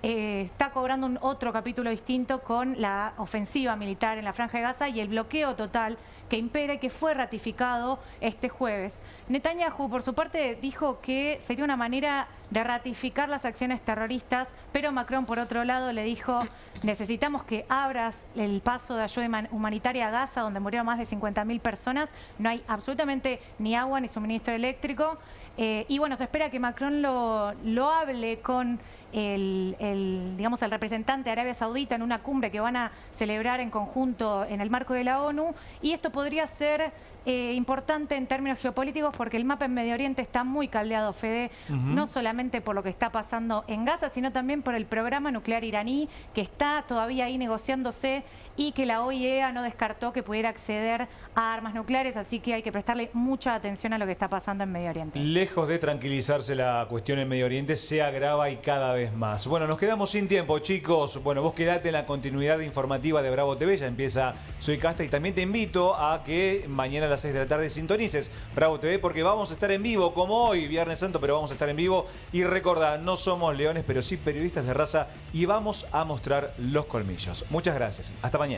[SPEAKER 5] está cobrando otro capítulo distinto con la ofensiva militar en la Franja de Gaza y el bloqueo total que impera y que fue ratificado este jueves. Netanyahu, por su parte, dijo que sería una manera de ratificar las acciones terroristas, pero Macron, por otro lado, le dijo: necesitamos que abras el paso de ayuda humanitaria a Gaza, donde murieron más de 50.000 personas. No hay absolutamente ni agua ni suministro eléctrico. Y bueno, se espera que Macron lo hable con digamos, el representante de Arabia Saudita en una cumbre que van a celebrar en conjunto en el marco de la ONU. Y esto podría ser importante en términos geopolíticos porque el mapa en Medio Oriente está muy caldeado, Fede, no solamente por lo que está pasando en Gaza, sino también por el programa nuclear iraní, que está todavía ahí negociándose y que la OIEA no descartó que pudiera acceder a armas nucleares, así que hay que prestarle mucha atención a lo que está pasando en Medio Oriente.
[SPEAKER 1] Lejos de tranquilizarse la cuestión en Medio Oriente, se agrava y cada vez más. Bueno, nos quedamos sin tiempo, chicos. Bueno, vos quedate en la continuidad informativa de Bravo TV, ya empieza Soy Casta, y también te invito a que mañana a las 6 de la tarde sintonices Bravo TV, porque vamos a estar en vivo, como hoy, Viernes Santo, pero vamos a estar en vivo. Y recordá, no somos leones, pero sí periodistas de raza, y vamos a mostrar los colmillos. Muchas gracias. Hasta mañana.